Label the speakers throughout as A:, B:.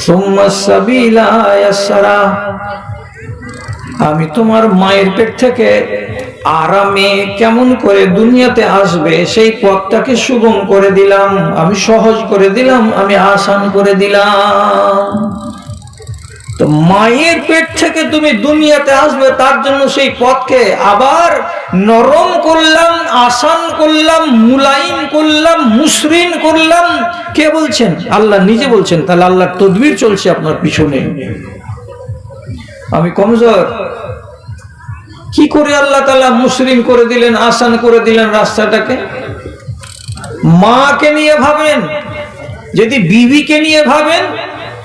A: সুম্মা সাবিলা ইয়াসরা, আমি তোমার মায়ের পেট থেকে আরামে কেমন করে দুনিয়াতে আসবে সেই পথটাকে সুগম করে দিলাম, আমি সহজ করে দিলাম, আমি আসান করে দিলাম। তো মায়ের পেট থেকে তুমি দুনিয়াতে আসবে, তার জন্য সেই পথকে আবার নরম করলাম, আসান করলাম, মুলায়ম করলাম, মসৃণ করলাম। কে বলছেন? আল্লাহ নিজে বলছেন। তাহলে আল্লাহর তদবির চলছে আপনার পিছনে। আমি কমজোর, কি করে আল্লাহ তাআলা মসৃণ করে দিলেন, আসান করে দিলেন রাস্তাটাকে? মাকে নিয়ে ভাবেন, যদি বিবিকে নিয়ে ভাবেন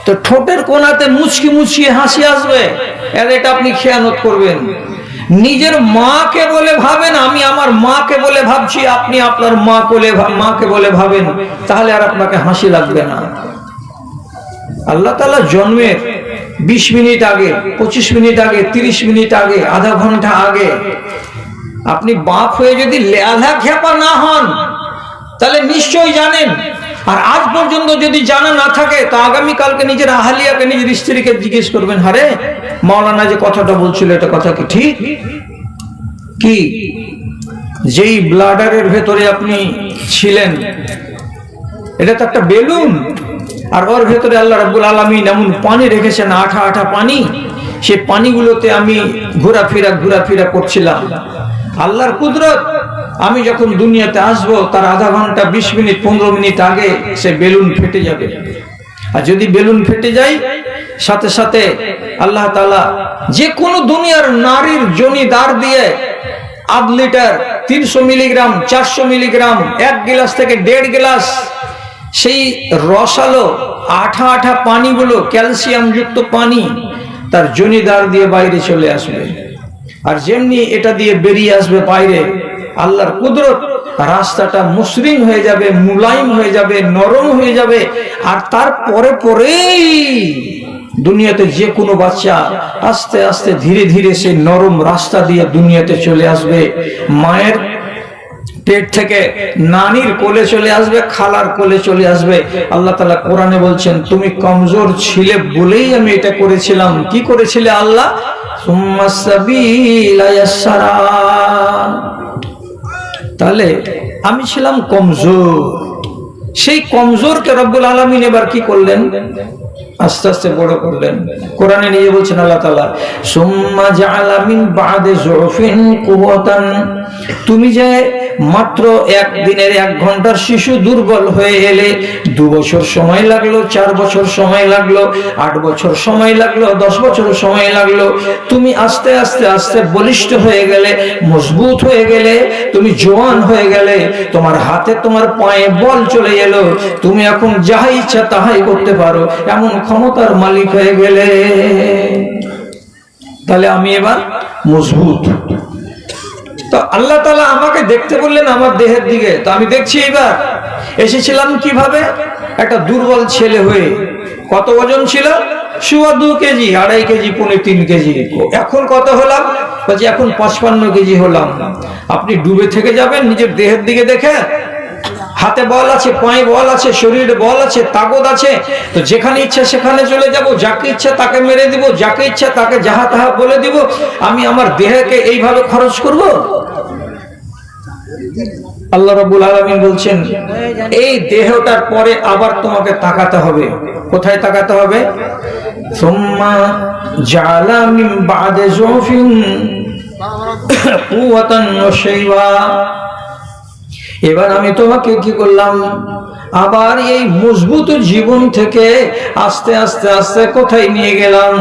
A: তো ঠোঁটের কোণাতে মুচকি মুচকি হাসি আসবে, আর এটা আপনি খেয়ানত করবেন। নিজের মাকে বলে ভাবেন, আমি আমার মাকে বলে ভাবছি, আপনি আপনার মাকে বলে ভাবেন, তাহলে আর আপনাকে হাসি লাগবে না। আল্লাহ তাআলা জন্মের 20 মিনিট আগে, 25 মিনিট আগে, 30 মিনিট আগে, আধা ঘন্টা আগে আপনি বাপ হয়ে যদি লেলা খেপা না হন তাহলে নিশ্চয়ই জানেন। আর আজ পর্যন্ত যদি জানা না থাকে তো আগামীকালকে নিজের আহলিয়াকে, নিজের স্ত্রীকে জিজ্ঞেস করবেন, হারে মাওলানা যে কথাটা বলছিল এটা কথা কি ঠিক? কি যেই ব্লাডারের ভেতরে আপনি ছিলেন এটা তো একটা বেলুন, আর ওর ভেতরে আল্লাহ রাব্বুল আলামিন এমন পানি রেখেছেন, আঠা আঠা পানি, সেই পানিগুলোতে আমি ঘোরাফেরা করছিলাম। আল্লাহর কুদরত, আমি যখন দুনিয়াতে আসব তার আধা ঘন্টা, 20 মিনিট, 15 মিনিট আগে সে বেলুন ফেটে যাবে। আর যদি বেলুন ফেটে যায়, সাথে সাথে আল্লাহ তাআলা যে কোনো দুনিয়ার নারীর যোনি দ্বার দিয়ে আধ লিটার, 300 মিলিগ্রাম, 400 মিলিগ্রাম, 1 গ্লাস থেকে 1.5 গ্লাস সেই রসালো আঠা আঠা পানিগুলো, ক্যালসিয়াম যুক্ত পানি তার জনিদার দিয়ে বাইরে চলে আসবে। আর যেমনি এটা দিয়ে বেরিয়ে আসবে বাইরে, আল্লাহর কুদরত, রাস্তাটা মসৃণ হয়ে যাবে, মুলায়ম হয়ে যাবে, নরম হয়ে যাবে। আর তারপরে পরেই দুনিয়াতে যে কোনো বাচ্চা আস্তে আস্তে ধীরে ধীরে সেই নরম রাস্তা দিয়ে দুনিয়াতে চলে আসবে। মায়ের পেট থেকে নানির কোলে চলে আসবে, খালার কোলে চলে আসবে। আল্লাহ তাআলা কোরআনে বলছেন, তুমি কমজোর ছিলে বলেই আমি এটা করেছিলাম। কি করেছিলে আল্লাহ? সুম্মা সাবিলা ইয়াসরা। তাহলে আমি ছিলাম কমজোর, সেই কমজোরকে রব্বুল আলামিন এবার কি করলেন? আস্তে আস্তে বড় করলেন। কোরআনে নিজে বলছেন আল্লাহ তাআলা, সুম্মা জাআলা মিন বা'দি যুফিন কুওয়াতান, তুমি যে মাত্র 1 দিনের 1 ঘন্টার শিশু দুর্বল হয়ে এলে, 2 বছর সময় লাগলো, 4 বছর সময় লাগলো, 8 বছর সময় লাগলো, 10 বছর সময় লাগলো, তুমি আস্তে আস্তে আস্তে বলিষ্ঠ হয়ে গেলে, মজবুত হয়ে গেলে, তুমি জওয়ান হয়ে গেলে, তোমার হাতে তোমার পায়ে বল চলে এলো, তুমি এখন যাহা ইচ্ছা তাহাই করতে পারো, এমন ক্ষমতার মালিক হয়ে গেলে। তাহলে আমি এবার মজবুত। তো আল্লাহ তাআলা আমাকে দেখতে বললেন আমার দেহের দিকে, তো আমি দেখছি এবার এসেছিলাম কিভাবে? একটা দুর্বল ছেলে হয়ে। কত ওজন ছিল? 2.25 কেজি, 2.5 কেজি, 3 কেজি। এখন কত হলাম? বলছি এখন 55 কেজি হলাম। আপনি ডুবে থেকে যাবেন নিজের দেহের দিকে দেখে। হাতে বল আছে, পায়ে বল আছে, শরীরে বল আছে, তাকত আছে, তো যেখানে ইচ্ছা সেখানে চলে যাব, যাকে ইচ্ছা তাকে মেরে দিব, যাকে ইচ্ছা তাকে যাহা তাহা বলে দিব। আমি আমার দেহকে এইভাবে খরচ করব? আল্লাহ রাব্বুল আলামিন বলছেন, এই দেহটার পরে আবার তোমাকে তাকাতে হবে। কোথায় তাকাতে হবে? সুম্মা জাআলা মিন বা'দি যুফিন কুওয়াতান ওয়া শাইবা। এবার আমি তোমাকে কি করলাম? আবার এই মজবুত জীবন থেকে আস্তে আস্তে আস্তে কোথায় নিয়ে গেলাম?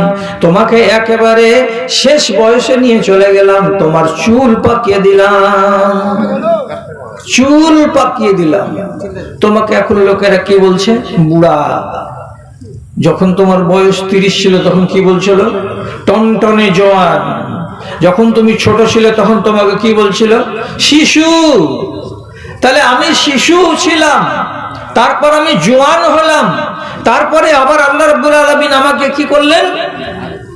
A: তোমাকে একেবারে শেষ বয়সে নিয়ে চলে গেলাম। তোমার চুল পাকিয়ে দিলাম, চুল পাকিয়ে দিলাম। তোমাকে এখন লোকেরা কি বলছে? বুড়া। যখন তোমার বয়স 30 ছিল তখন কি বলছিল? টনটনে জওয়ান। যখন তুমি ছোট ছিলে তখন তোমাকে কি বলছিল? শিশু। তাহলে আমি শিশু ছিলাম, তারপর আমি জওয়ান হলাম, তারপরে আবার আল্লাহ রাব্বুল আলামিন আমাকে কি করলেন?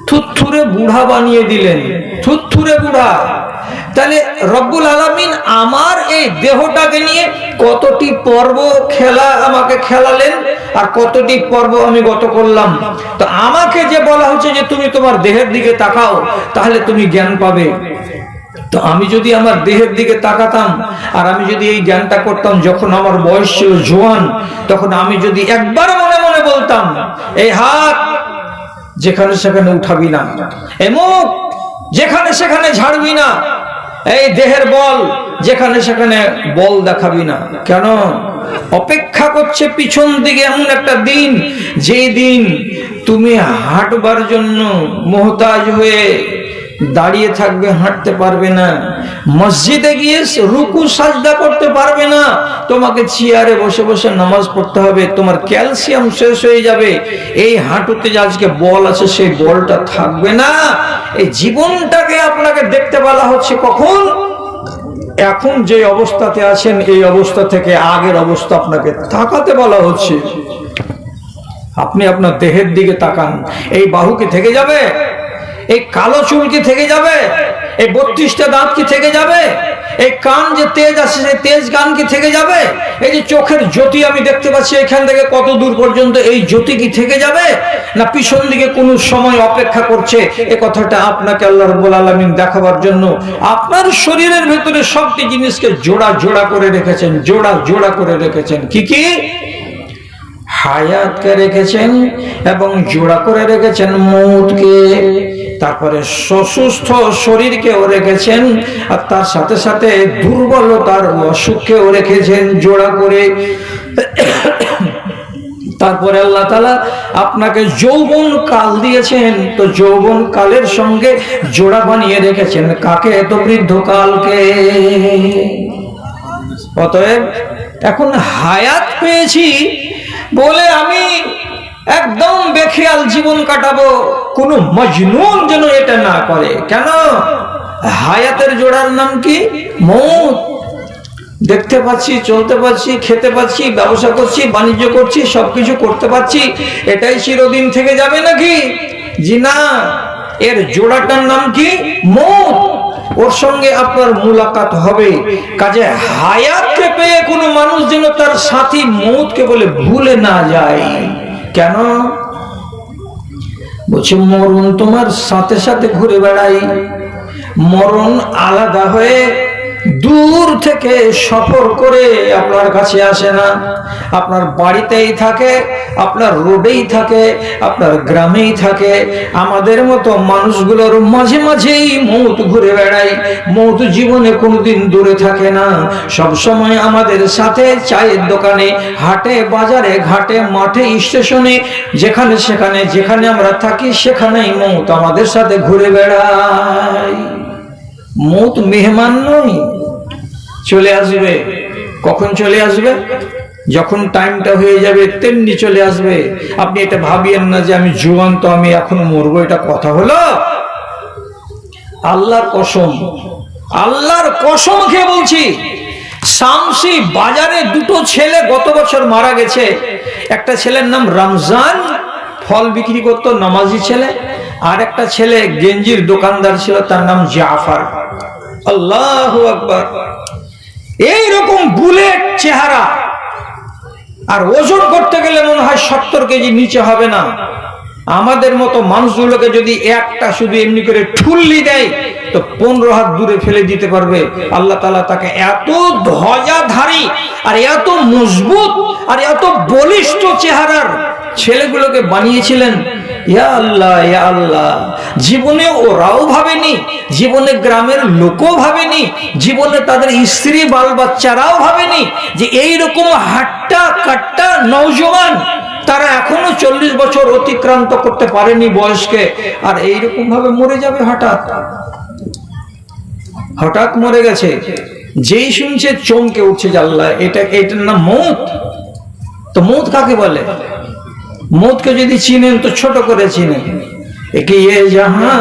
A: থুরথুরে বুড়া বানিয়ে দিলেন। থুরথুরে বুড়া। তাহলে রব্বুল আলামিন আমার এই দেহটাকে নিয়ে কতটি পর্ব খেলা আমাকে খেলালেন, আর কতটি পর্ব আমি গত করলাম। তো আমাকে যে বলা হচ্ছে যে তুমি তোমার দেহের দিকে তাকাও, তাহলে তুমি জ্ঞান পাবে। তো আমি যদি আমার দেহের দিকে তাকাতাম, আর আমি যদি এই জ্ঞানটা করতাম যখন আমার বয়স ছিল জোয়ান, তখন আমি যদি একবার মনে মনে বলতাম, এই হাত যেখানে সেখানে উঠাবি না, এই মুখ যেখানে সেখানে ঝাড়বি না, এই দেহের বল যেখানে সেখানে বল দেখাবি না। কেন? অপেক্ষা করছে পিছন দিকে এমন একটা দিন, যে দিন তুমি হাঁটবার জন্য মুহতাজ হয়ে দাঁড়িয়ে থাকবে, হাঁটতে পারবে না। মসজিদে গিয়ে রুকু সাজদা করতে পারবে না, তোমাকে চেয়ারে বসে বসে নামাজ পড়তে হবে। তোমার ক্যালসিয়াম শেষ হয়ে যাবে। এই হাঁটুতে যে আজকে বল আছে, সেই বলটা থাকবে না। এই জীবনটাকে আপনাকে দেখতে বলা হচ্ছে কখন? এখন যে অবস্থাতে আছেন, এই অবস্থা থেকে আগের অবস্থা আপনাকে তাকাতে বলা হচ্ছে। আপনি আপনার দেহের দিকে তাকান। এই বাহু কি থেকে যাবে? এই কালো চুল কি থেকে যাবে? এই 32টা দাঁত কি থেকে যাবে? এই কান যে তেজ আছে, সেই তেজ কান কি থেকে যাবে? এই যে চোখের জ্যোতি আমি দেখতে পাচ্ছি এখান থেকে কত দূর পর্যন্ত, এই জ্যোতি কি থেকে যাবে? না পিছন দিকে কোনো সময় অপেক্ষা করছে? এ কথাটা আপনাকে আল্লাহ রাব্বুল আলামিন দেখাবার জন্য আপনার শরীরের ভেতরে সবটি জিনিসকে জোড়া জোড়া করে রেখেছেন, জোড়া জোড়া করে রেখেছেন। কি কি? হায়াতকে রেখেছেন এবং জোড়া করে রেখেছেন মৌতকে, তারপরে সুস্থ শরীরকেও রেখেছেন, আর তার সাথে সাথে দুর্বলতার অসুখকেও রেখেছেন জোড়া করে। তারপরে আল্লাহ তাআলা আপনাকে যৌবন কাল দিয়েছেন, তো যৌবন কালের সঙ্গে জোড়া বানিয়ে রেখেছেন কাকে? তো বৃদ্ধ কালকে। অতএব এখন হায়াত পেয়েছি বলে আমি একদম বেখেয়াল জীবন কাটাবো, কোনো মজনুন যেন এটা না করে। কেন? হায়াতের জোড়ার নাম কি? মৌত। দেখতে পাচ্ছি, চলতে পাচ্ছি, খেতে পাচ্ছি, ব্যবসা করছি, বাণিজ্য করছি, সবকিছু করতে পাচ্ছি, এটাই চিরদিন থেকে যাবে নাকি? জি না, এর জোড়াটার নাম কি? মৌত। ওর সঙ্গে আপনার মুলাকাত হবে। কাজে হায়াতকে পেয়ে কোনো মানুষ যেন তার সাথী মৌতকে বলে ভুলে না যায়। কেন? বলছে মরণ তোমার সাথে সাথে ঘুরে বেড়াই। মরণ আলাদা হয়ে দূর থেকে সফর করে আপনার কাছে আসে না, আপনার বাড়িতেই থাকে, আপনার রোডেই থাকে, আপনার গ্রামেই থাকে। আমাদের মতো মানুষগুলোর মাঝে মাঝেই মৌত ঘুরে বেড়ায়। মৌত জীবনে কোনোদিন দূরে থাকে না, সব সময় আমাদের সাথে, চায়ের দোকানে, হাটে, বাজারে, ঘাটে, মাঠে, স্টেশনে, যেখানে সেখানে, যেখানে আমরা থাকি সেখানেই মৌত আমাদের সাথে ঘুরে বেড়ায়। মৌত মেহমান নয়, চলে আসবে। কখন চলে আসবে? যখন টাইমটা হয়ে যাবে তেমনি চলে আসবে। আপনি এটা ভাবিয়েন না যে আমি জোয়ান, তো আমি এখন মরবো, এটা কথা হলো? আল্লাহর কসম, আল্লাহর কসম খেয়ে বলছি, শামসি বাজারে দুটো ছেলে গত বছর মারা গেছে। একটা ছেলের নাম রমজান, ফল বিক্রি করতো, নামাজি ছেলে। আর একটা ছেলে গেঞ্জির দোকানদার ছিল, তার নাম জাফর। আল্লাহু আকবার। এইরকম বুলেট চেহারা, আর ওজন করতে গেলে মনে হয় 70 কেজি নিচে হবে না। আমাদের মতো মানুষগুলোকে যদি একটা শুধু এমনি করে ঠুল্লি দেয় তো 15 হাত দূরে ফেলে দিতে পারবে। আল্লাহ তাআলা তাকে এত ধ্বজাধারী আর এত মজবুত আর এত বলিষ্ঠ চেহারার ছেলেগুলোকে বানিয়েছিলেন। ইয়া আল্লাহ, ইয়া আল্লাহ। জীবনে ওরাও ভাবেনি, জীবনে গ্রামের লোকও ভাবেনি, জীবনে তাদের স্ত্রী বাল বাচ্চারাও ভাবেনি যে এইরকম হাট্টা কাট্টা নওজওয়ান, তারা এখনো 40 বছর অতিক্রান্ত করতে পারেনি বয়সকে, আর এইরকম ভাবে মরে যাবে হঠাৎ। হঠাৎ মরে গেছে, যেই শুনছে চমকে উঠছে যে আল্লাহ, এটার নাম মৌত। তো মৌত কাকে বলে? মৌতকে যদি চিনেন তো ছোট করে চিনেন। এক ये जहां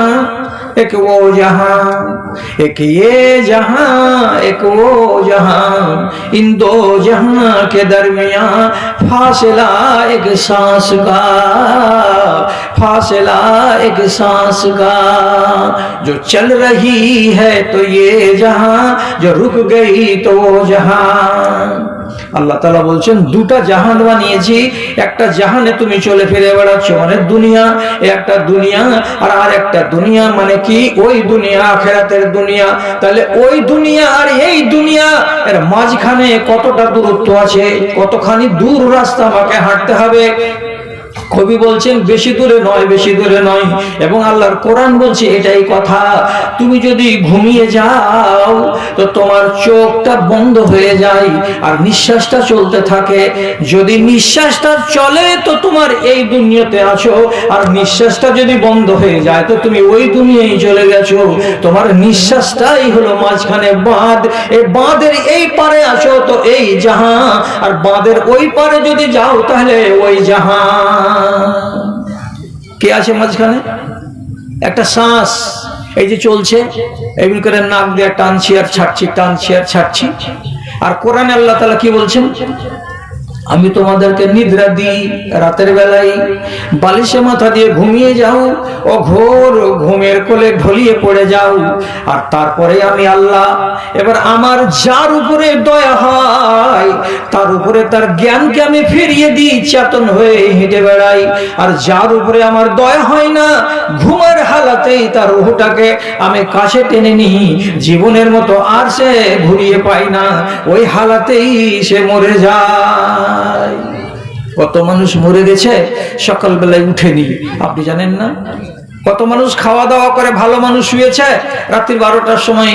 A: एक वो जहां, एक ये जहां एक वो जहां, इन दो जहां के दरमियां फासला एक सांस का, फासला एक सांस का, जो चल रही है तो ये जहां, जो रुक गई तो वो जहां। আল্লাহ তাআলা বলছেন দুটা জাহান বানিয়েছি, একটা জাহানে তুমি চলে ফিরে বেড়াচ্ছ মানে দুনিয়া, একটা দুনিয়া, আর একটা দুনিয়া মানে কি ওই দুনিয়া আখিরাতের দুনিয়া। তাহলে ওই দুনিয়া আর এই দুনিয়া এর মাঝখানে কতটা দূরত্ব আছে, কতখানি দূর রাস্তা আমাকে হাঁটতে হবে। কবি বলছেন বেশি দূরে নয়, বেশি দূরে নয়। এবং আল্লাহর কোরআন বলছে এটাই কথা, তুমি যদি ঘুমিয়ে যাও তো তোমার চোখটা বন্ধ হয়ে যায় আর নিঃশ্বাসটা চলতে থাকে। যদি নিঃশ্বাসটা চলে তো তোমার এই দুনিয়াতে আছো, আর নিঃশ্বাসটা যদি বন্ধ হয়ে যায় তো তুমি ওই দুনিয়ায় চলে গেছো। তোমার নিঃশ্বাসটাই হলো মাঝখানে বাঁধ, এই বাঁধের এই পারে আছো তো এই জাহান, আর বাঁধের ওই পারে যদি যাও তাহলে ওই জাহান। কে আছে মাঝখানে? একটা শ্বাস এই যে চলছে, এমনি করে নাক দিয়ে টানছি আর ছাড়ছি, টানছি আর ছাড়ছি। আর কোরআনে আল্লাহ তাআলা কি বলছেন? আমি তোমাদেরকে নিদ্রা দিই রাতের বেলায়, বালিশে মাথা দিয়ে ঘুমিয়ে যাও, ও ঘোর ঘুমের কোলে ঢলিয়ে পড়ে যাও। আর তারপরে আমি আল্লাহ এবার আমার যার উপরে দয়া হয় তার উপরে তার জ্ঞানকে আমি ফিরিয়ে দিই, চেতন হয়ে হেঁটে বেড়াই। আর যার উপরে আমার দয়া হয় না, ঘুমের হালাতেই তার রূহটাকে আমি কাছে টেনে নিই, জীবনের মতো আর সে ঘুরিয়ে পাই না, ওই হালাতেই সে মরে যায়। কত মানুষ মরে গেছে সকালবেলায় উঠেনি, আপনি জানেন না? কত মানুষ খাওয়া দাওয়া করে ভালো মানুষ শুয়েছে, রাত্রি 12টার সময়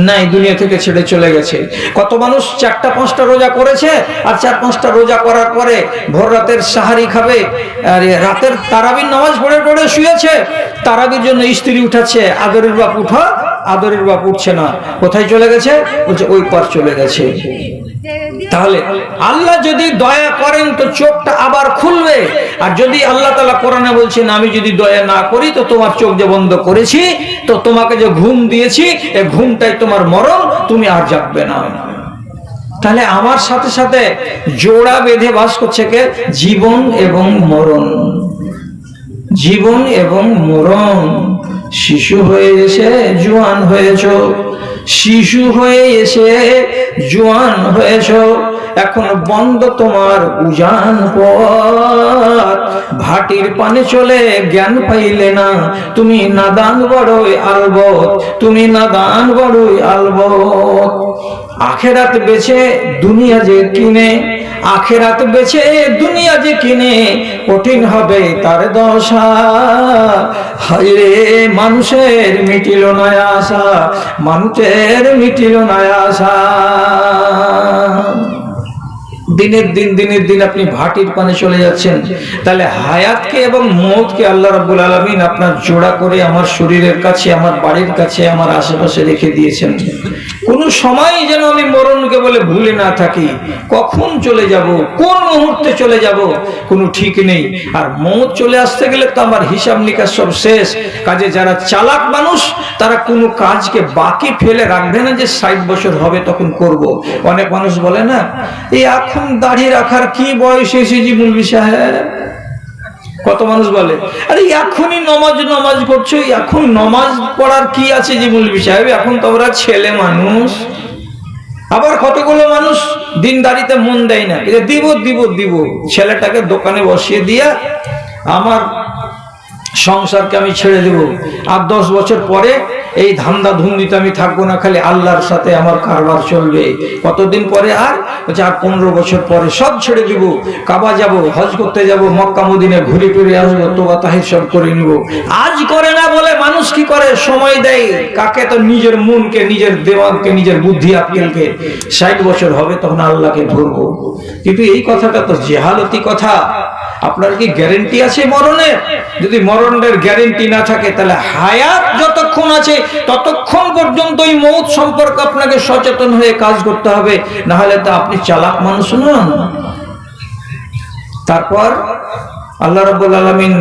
A: নাই দুনিয়া থেকে ছেড়ে চলে গেছে। কত মানুষ 4টা-5টা রোজা করেছে আর 4-5টা রোজা করার পরে ভোর রাতের সাহারি খাবে, আর রাতের তারাবির নামাজ পড়ে পড়ে শুয়েছে। তারাবির জন্য স্ত্রী উঠাচ্ছে, আদরের বাপ উঠা, আদরের বাপ উঠছে না। কোথায় চলে গেছে? বলছে ওই পার চলে গেছে। তাহলে আল্লাহ যদি দয়া করেন তো চোখটা আবার খুলবে। আর যদি আল্লাহ তাআলা কোরআনে বলছেন আমি যদি দয়া না করি তো তোমার চোখ যে বন্ধ করেছি, তো তোমাকে যে ঘুম দিয়েছি এই ঘুমটাই তোমার মরণ, তুমি আর জাগবে না। তাহলে আমার সাথে সাথে জোড়া বেঁধে বাস করছে কে? জীবন এবং মরণ। জীবন এবং মরণ। শিশু হয়ে এসে জোয়ান হয়েছো, শিশু হয়ে এসে জোয়ান হয়েছ, এখন বন্ধ তোমার উজান পথ। ভাটির পানে চলে জ্ঞান পাইলে না, তুমি নাদান বড়ই আলবত, তুমি নাদান বড়ই আলবত। আখেরাত বেছে দুনিয়া যে কিনে, আখেরাত বেছে দুনিয়া যে কিনে, কঠিন হবে তার দশা। হায়রে মানুষের মিটিল না আশা, মানুষের মিটিল না আশা। দিনের দিন আপনি ভাটির পানে চলে যাচ্ছেন। তাহলে হায়াতকে এবং মওতকে আল্লাহ রাব্বুল আলামিন আপনার জোড়া করে আমার শরীরের কাছে, আমার বাড়ির কাছে, আমার আশেপাশে রেখে দিয়েছেন। কোন সময় যেন আমি মরণকে বলে ভুলে না থাকি। কখন চলে যাব, কোন মুহূর্তে চলে যাব কোনো ঠিক নেই। আর মওত চলে আসতে গেলে তো আমার হিসাব নিকাশ সব শেষ। কাজে যারা চালাক মানুষ তারা কোনো কাজকে বাকি ফেলে রাখবে না যে 60 বছর হবে তখন করব। অনেক মানুষ বলে না, এই এখন দাড়ি রাখার কি বয়স এসেছে মৌলভী সাহেব? কত মানুষ বলে আরে এখনই নমাজ করছো, এখন নমাজ পড়ার কি আছে যে মৌলভী সাহেব, এখন তোমরা ছেলে মানুষ। আবার কতগুলো মানুষ দিনদারিতে মন দেয় না, দিব দিব দিব, ছেলেটাকে দোকানে বসিয়ে দিয়া আমার সংসারকে আমি ছেড়ে দেব, আর 10 বছর পরে এই ধান্দা ধুন্দিতে আমি থাকবো না, খালি আল্লাহর সাথে আমার কারবার চলবে। কতদিন পরে? আর 15 বছর পরে সব ছেড়ে দিব, কাবা যাব, হজ করতে যাব, মক্কা মদিনা ঘুরে ফিরে আসবো, তোবা তাহির সব করে নিব। আজ করে না বলে মানুষ কি করে? সময় দেয় কাকে? তো নিজের মনকে, নিজের দেমাগকে, নিজের বুদ্ধি আক্কেলকে। 60 বছর হবে তখন আল্লাহকে ধরবো। কিন্তু এই কথাটা তো জেহালতি কথা। আপনার কি গ্যারেন্টি আছে মরণের? যদি মরণের গ্যারেন্টি না থাকে তাহলে হায়াত যতক্ষণ আছে ততক্ষণ পর্যন্ত এই মওত সম্পর্কে আপনাকে সচেতন হয়ে কাজ করতে হবে, না হলে তো আপনি চালাক মানুষ নন। তারপর আল্লাহ রাব্বুল আলামিন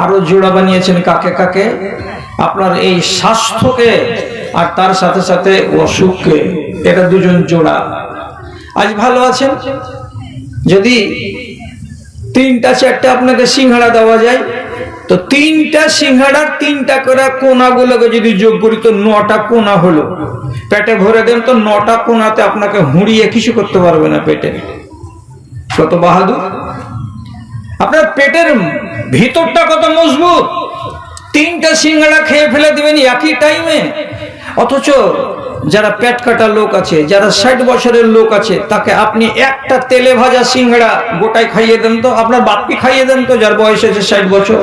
A: আরো জোড়া বানিয়েছেন কাকে কাকে? আপনার এই স্বাস্থ্যকে আর তার সাথে সাথে অসুখকে, এটা দুজন জোড়া। আজ ভালো আছেন, যদি 3টা 4টা আপনাকে সিঙ্গাড়া দেওয়া যায় তো 3টা সিঙ্গাড়ার 3টা করে কোনাগুলোকে যদি যোগ করি তো 9টা কোনা হলো। পেটে ভরে দেন তো 9টা কোনাতে আপনাকে হুঁড়িয়ে কিছু করতে পারবে না পেটে। কত বাহাদুর! আপনার পেটের ভিতরটা কত মজবুত। 3টা সিঙ্গাড়া খেয়ে ফেলে দিবেন একই টাইমে। অথচ যারা পেট কাটা লোক আছে, যারা 60 বছরের লোক আছে, তাকে আপনি একটা তেলে ভাজা সিঙ্গাড়া গোটায় খাইয়ে দেন তো, আপনার বাপকে খাইয়ে দেন তো, যার বয়স আছে 60 বছর।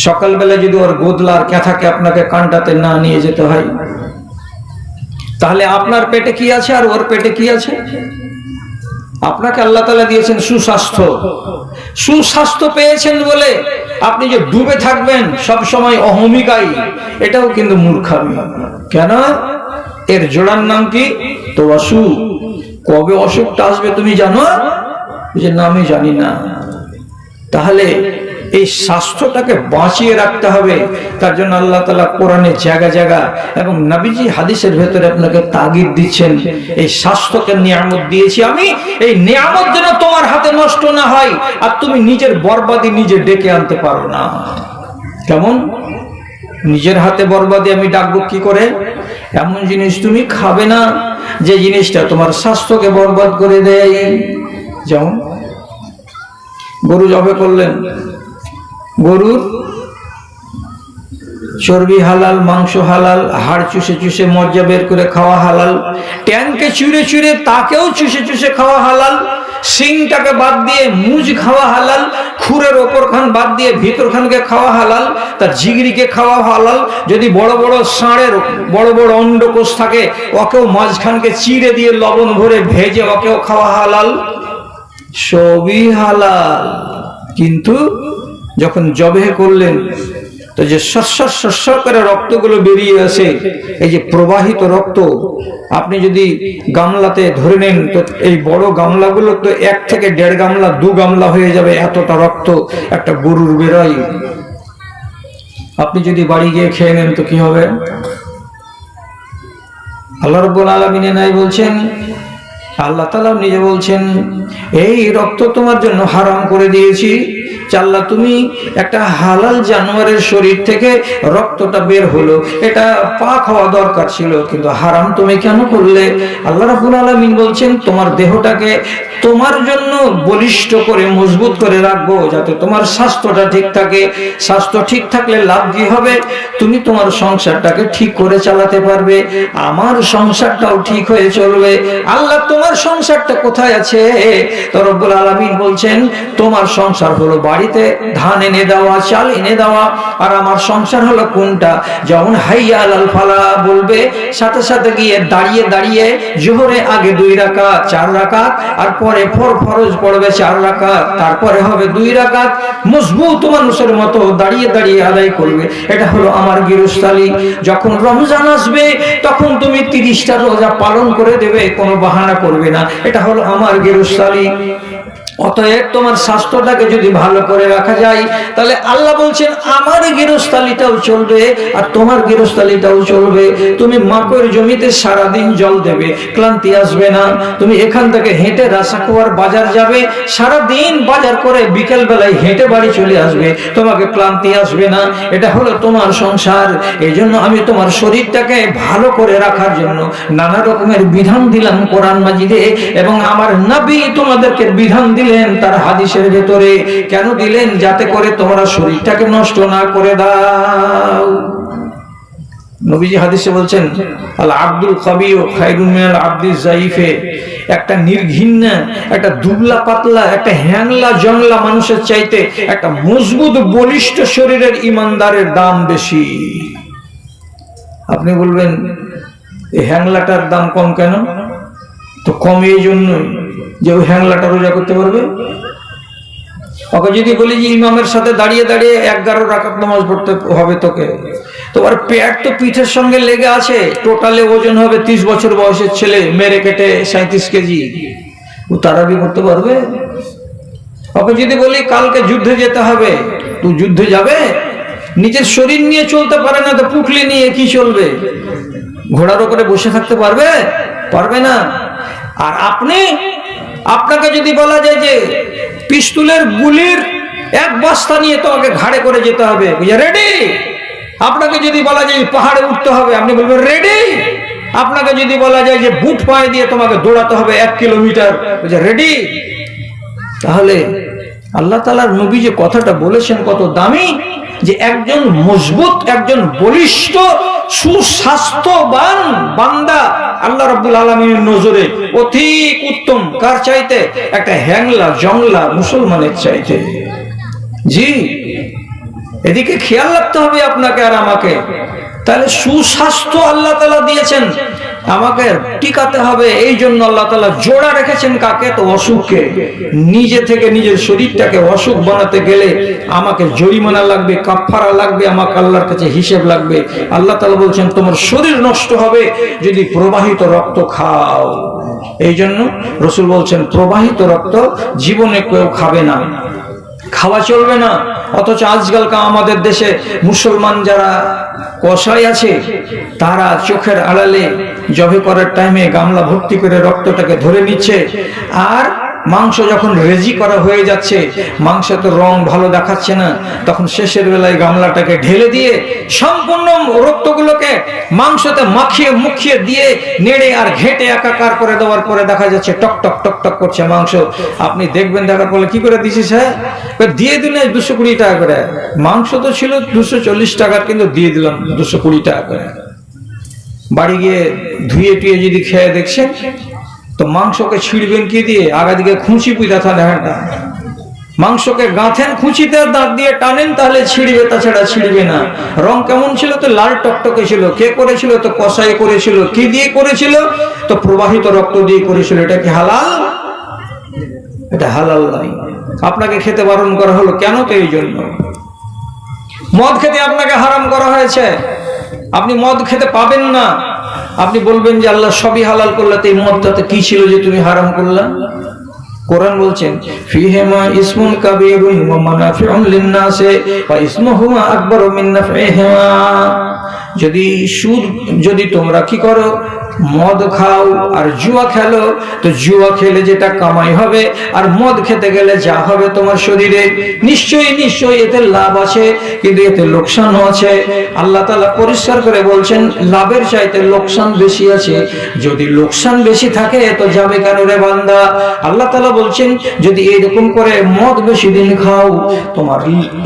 A: সকালবেলা যদি ওর গোদলার ক্যাথাকে আপনাকে কানটাতে না নিয়ে যেতে হয়, তাহলে আপনার পেটে কি আছে আর ওর পেটে কি আছে? আপনাকে আল্লাহ তাআলা দিয়েছেন সুস্বাস্থ্য। সুস্বাস্থ্য পেয়েছেন বলে আপনি যে ডুবে থাকবেন সব সময় অহমিকাই, এটাও কিন্তু মূর্খামি। কেন? এর জোড়ার নাম কি? তো অসুখ। কবে অসুখটা আসবে তুমি জানো? যে না, আমি জানি না। তাহলে এই স্বাস্থ্যটাকে বাঁচিয়ে রাখতে হবে। তার জন্য আল্লাহ তাআলা কোরআনে জায়গা জায়গা এবং নবীজি হাদিসের ভেতরে আপনাকে তাগিদ দিচ্ছেন, এই স্বাস্থ্যকে নিয়ামত দিয়েছি আমি, এই নিয়ামত যেন তোমার হাতে নষ্ট না হয় আর তুমি নিজের বরবাদি নিজে ডেকে আনতে পারো না। কেমন? নিজের হাতে বরবাদি আমি ডাকবো কি করে? এমন জিনিস তুমি খাবে না যে জিনিসটা তোমার স্বাস্থ্যকে বরবাদ করে দেয়। যেমন গরু জবে করলেন, গরুর চর্বি হালাল, মাংস হালাল, হাড় চুষে চুষে মজ্জা বের করে খাওয়া হালাল, ট্যাংকে চুড়ে চুড়ে তাকেও চুষে চুষে খাওয়া হালাল, শিংটাকে বাদ দিয়ে মুজ খাওয়া হালাল, খুরের ওপর খান বাদ দিয়ে ভিতর খানকে খাওয়া হালাল, তার জিগরিকে খাওয়া হালাল। যদি বড় বড় ষাঁড়ের বড় বড় অন্ডকোষ থাকে, ওকেও মাঝখানকে চিড়ে দিয়ে লবণ ভরে ভেজে ওকেও খাওয়া হালাল। সবই হালাল। কিন্তু যখন জবে করলেন তো যে শস্য করে রক্তগুলো বেরিয়ে আসে, এই যে প্রবাহিত রক্ত, আপনি যদি গামলাতে ধরে নেন তো এই বড় গামলাগুলো তো 1 থেকে 1.5 গামলা 2 গামলা হয়ে যাবে, এতটা রক্ত একটা গরুর বেরোয়। আপনি যদি বাড়ি গিয়ে খেয়ে নেন তো কি হবে? আল্লাহ রাব্বুল আলামিন নাই বলছেন, আল্লাহ তাআলা নিজে বলছেন, এই রক্ত তোমার জন্য হারাম করে দিয়েছি। আল্লাহ, তুমি একটা হালাল জানোয়ারের শরীর থেকে রক্তটা বের হলো, এটা পাক হওয়া দরকার ছিল, কিন্তু হারাম তুমি কেন করলে? আল্লাহ রাব্বুল আলামিন বলছেন, তোমার দেহটাকে তোমার জন্য বলিষ্ঠ করে মজবুত করে রাখবো, যাতে তোমার স্বাস্থ্যটা ঠিক থাকে। স্বাস্থ্য ঠিক থাকলে লাভ কি হবে? তুমি তোমার সংসারটাকে ঠিক করে চালাতে পারবে, আমার সংসারটাও ঠিক হয়ে চলবে। আল্লাহ, তোমার সংসারটা কোথায় আছে? তো রব্বুল আলামিন বলছেন, তোমার সংসার হলো বাড়িতে ধান এনে দেওয়া, চাল এনে দেওয়া, আর আমার সংসার হলো কোনটা? যেমন হাইয়া আলাল ফালাহ বলবে, সাথে সাথে গিয়ে দাঁড়িয়ে দাঁড়িয়ে জোহরে আগে 2 রাকাত 4 রাকাত, আর পরে ফরজ পড়বে 4 রাকাত, তারপরে হবে 2 রাকাত, মজবুত মানুষের মতো দাঁড়িয়ে দাঁড়িয়ে আদায় করবে। এটা হলো আমার গৃহস্থালী। যখন রমজান আসবে তখন তুমি 30টা রোজা পালন করে দেবে, কোনো বাহানা করবে না। এটা হলো আমার গৃহস্থালী। অতএব তোমার স্বাস্থ্যটাকে যদি ভালো করে রাখা যায়, তাহলে আল্লাহ বলছেন আমার গৃহস্থালীটাও চলবে আর তোমার গৃহস্থালীটাও চলবে। তুমি মাকড় জমিতে সারাদিন জল দেবে, ক্লান্তি আসবে না। তুমি এখান থেকে হেঁটে রাসাকুয়ার বাজার যাবে, সারাদিন বাজার করে বিকেল বেলায় হেঁটে বাড়ি চলে আসবে, তোমাকে ক্লান্তি আসবে না। এটা হলো তোমার সংসার। এই জন্য আমি তোমার শরীরটাকে ভালো করে রাখার জন্য নানা রকমের বিধান দিলাম কোরআন মাজিদে, এবং আমার নবী তোমাদেরকে বিধান দিলেন তার হাদিসের ভেতরে। কেন দিলেন? যাতে করে তোমরা শরীরটাকে নষ্ট না করে দাও। নবীজি হাদিসে বলছেন, আল আব্দুল কাবিউ খায়রুম মিনাল আব্দিজ যায়িফে। একটা নির্ঘৃণ্য, একটা দুবলা পাতলা, একটা হ্যাংলা জংলা মানুষের চাইতে একটা মজবুত বলিষ্ঠ শরীরের ইমানদারের দাম বেশি। আপনি বলবেন এই হ্যাংলাটার দাম কম কেন? তো কম এই জন্যই যে ওই হ্যাংলাটা রোজা করতে পারবে। ওকে যদি বলি যে ইমামের সাথে দাঁড়িয়ে দাঁড়িয়ে 11 রাকাত নামাজ পড়তে হবে তোকে, তোমার পেট তো পিঠের সঙ্গে লেগে আছে, টোটালে ওজন হবে 30 বছর বয়সের ছেলে, মেরে কেটে 37 কেজি, ও তারাবি করতে পারবে? ওকে যদি বলি কালকে যুদ্ধে যেতে হবে, তো যুদ্ধে যাবে? নিজের শরীর নিয়ে চলতে পারে না তো পুটলি নিয়ে কি চলবে? ঘোড়ার উপরে বসে থাকতে পারবে? পারবে না। আর আপনাকে যদি বলা যায় যে পিস্তলের গুলির এক বস্তা নিয়ে তোমাকে ঘাড়ে করে যেতে হবে, রেডি? আপনাকে যদি বলা যায় পাহাড়ে উঠতে হবে, আপনি বলবেন রেডি? আপনাকে যদি বলা যায় যে বুট পায়ে দিয়ে তোমাকে দৌড়াতে হবে 1 কিলোমিটার, রেডি? তাহলে আল্লাহ তাআলার নবী যে কথাটা বলেছেন কত দামি, যে একজন মজবুত, একজন বলিষ্ঠ, সুস্বাস্থ্যবান বান্দা আল্লাহ রাব্বুল আলামিনের নজরে অধিক উত্তম কার চাইতে? একটা হ্যাংলা জংলা মুসলমানের চাইতে। জি, এদিকে খেয়াল রাখতে হবে আপনাকে আর আমাকে। তাহলে সুস্বাস্থ্য আল্লাহ তাআলা দিয়েছেন, আমাকে টিকাতে হবে। এই জন্য আল্লাহ তাআলা জোড়া রেখেছেন কাকে? তো অসুখকে। নিজে থেকে নিজের শরীরটাকে অসুখ বানাতে গেলে আমাকে জরিমানা লাগবে, কাফারা লাগবে, আমাকে আল্লাহর কাছে হিসেব লাগবে। আল্লাহ তাআলা বলছেন তোমার শরীর নষ্ট হবে যদি প্রবাহিত রক্ত খাও। এই জন্য রাসূল বলছেন প্রবাহিত রক্ত জীবনে কেউ খাবে না, খাওয়া চলবে না। অথচ আজকালকার আমাদের দেশে মুসলমান যারা কসাই আছে, তারা চোখের আড়ালে জবে করার টাইমে গামলা ভর্তি করে রক্তটাকে ধরে নিচ্ছে, আর মাংস যখন রেজি করা হয়ে যাচ্ছে, মাংস তো রং ভালো দেখাচ্ছে না, তখন শেষের বেলায় গামলাটাকে ঢেলে দিয়ে সম্পূর্ণ রক্তগুলোকে মাংসতে মাখিয়ে মুখিয়ে দিয়ে নেড়ে আর ঘেটে একাকার করে দেওয়ার পরে দেখা যাচ্ছে টক টক টক টক করছে মাংস। আপনি দেখবেন, দেখার পরে কি করে দিছিস? হ্যাঁ, দিয়ে দিলে 220 টাকা করে। মাংস তো ছিল 240 টাকার, কিন্তু দিয়ে দিলাম 220 টাকা করে। বাড়ি গিয়ে ধুয়ে টুয়ে যদি খেয়ে দেখছেন তো মাংসকে ছিঁড়বেন কি দিয়ে? আগা দিকে খুঁচি পুঁতা থাকে, মাংসকে গাঁথেন খুঁচিতে, দাঁত দিয়ে টানেন, তাহলে ছিঁড়বে, তাছাড়া ছিঁড়বে না। রং কেমন ছিল? তো লাল টকটকে ছিল। কে করেছিল? তো কসাই করেছিল। কি দিয়ে করেছিল? তো প্রবাহিত রক্ত দিয়ে করেছিল। এটা কি হালাল? এটা হালাল নয়। আপনাকে খেতে বারণ করা হলো কেন? তো এই জন্য মদ খেতে আপনাকে হারাম করা হয়েছে। আপনি মদ খেতে পাবেন না। আপনি বলবেন যে আল্লাহ সবই হালাল করলে, তো এই মদটাতে কি ছিল যে তুমি হারাম করলা? কোরআন বলছেন ফিহিমা ইসমুন কাবীরুন ওয়া মানাফিউন লিন-নাসি ওয়া ইসমুহুমা আকবারু মিন নাফইহিমা। যদি তোমরা কি করো, মদ খাও আর জুয়া খেলো, তো জুয়া খেলে যেটা কামাই হবে আর মদ খেতে গেলে যা হবে তোমার শরীরে, নিশ্চয়ই এতে লাভ আছে, কিন্তু এতে লোকসানও আছে। আল্লাহ তাআলা পরিষ্কার করে বলছেন লাভের চাইতে লোকসান বেশি আছে। যদি লোকসান বেশি থাকে তো যাবে কেন রে বান্দা? আল্লাহ তাআলা বলছেন যদি এরকম করে মদ বেশি দিন খাও, তোমার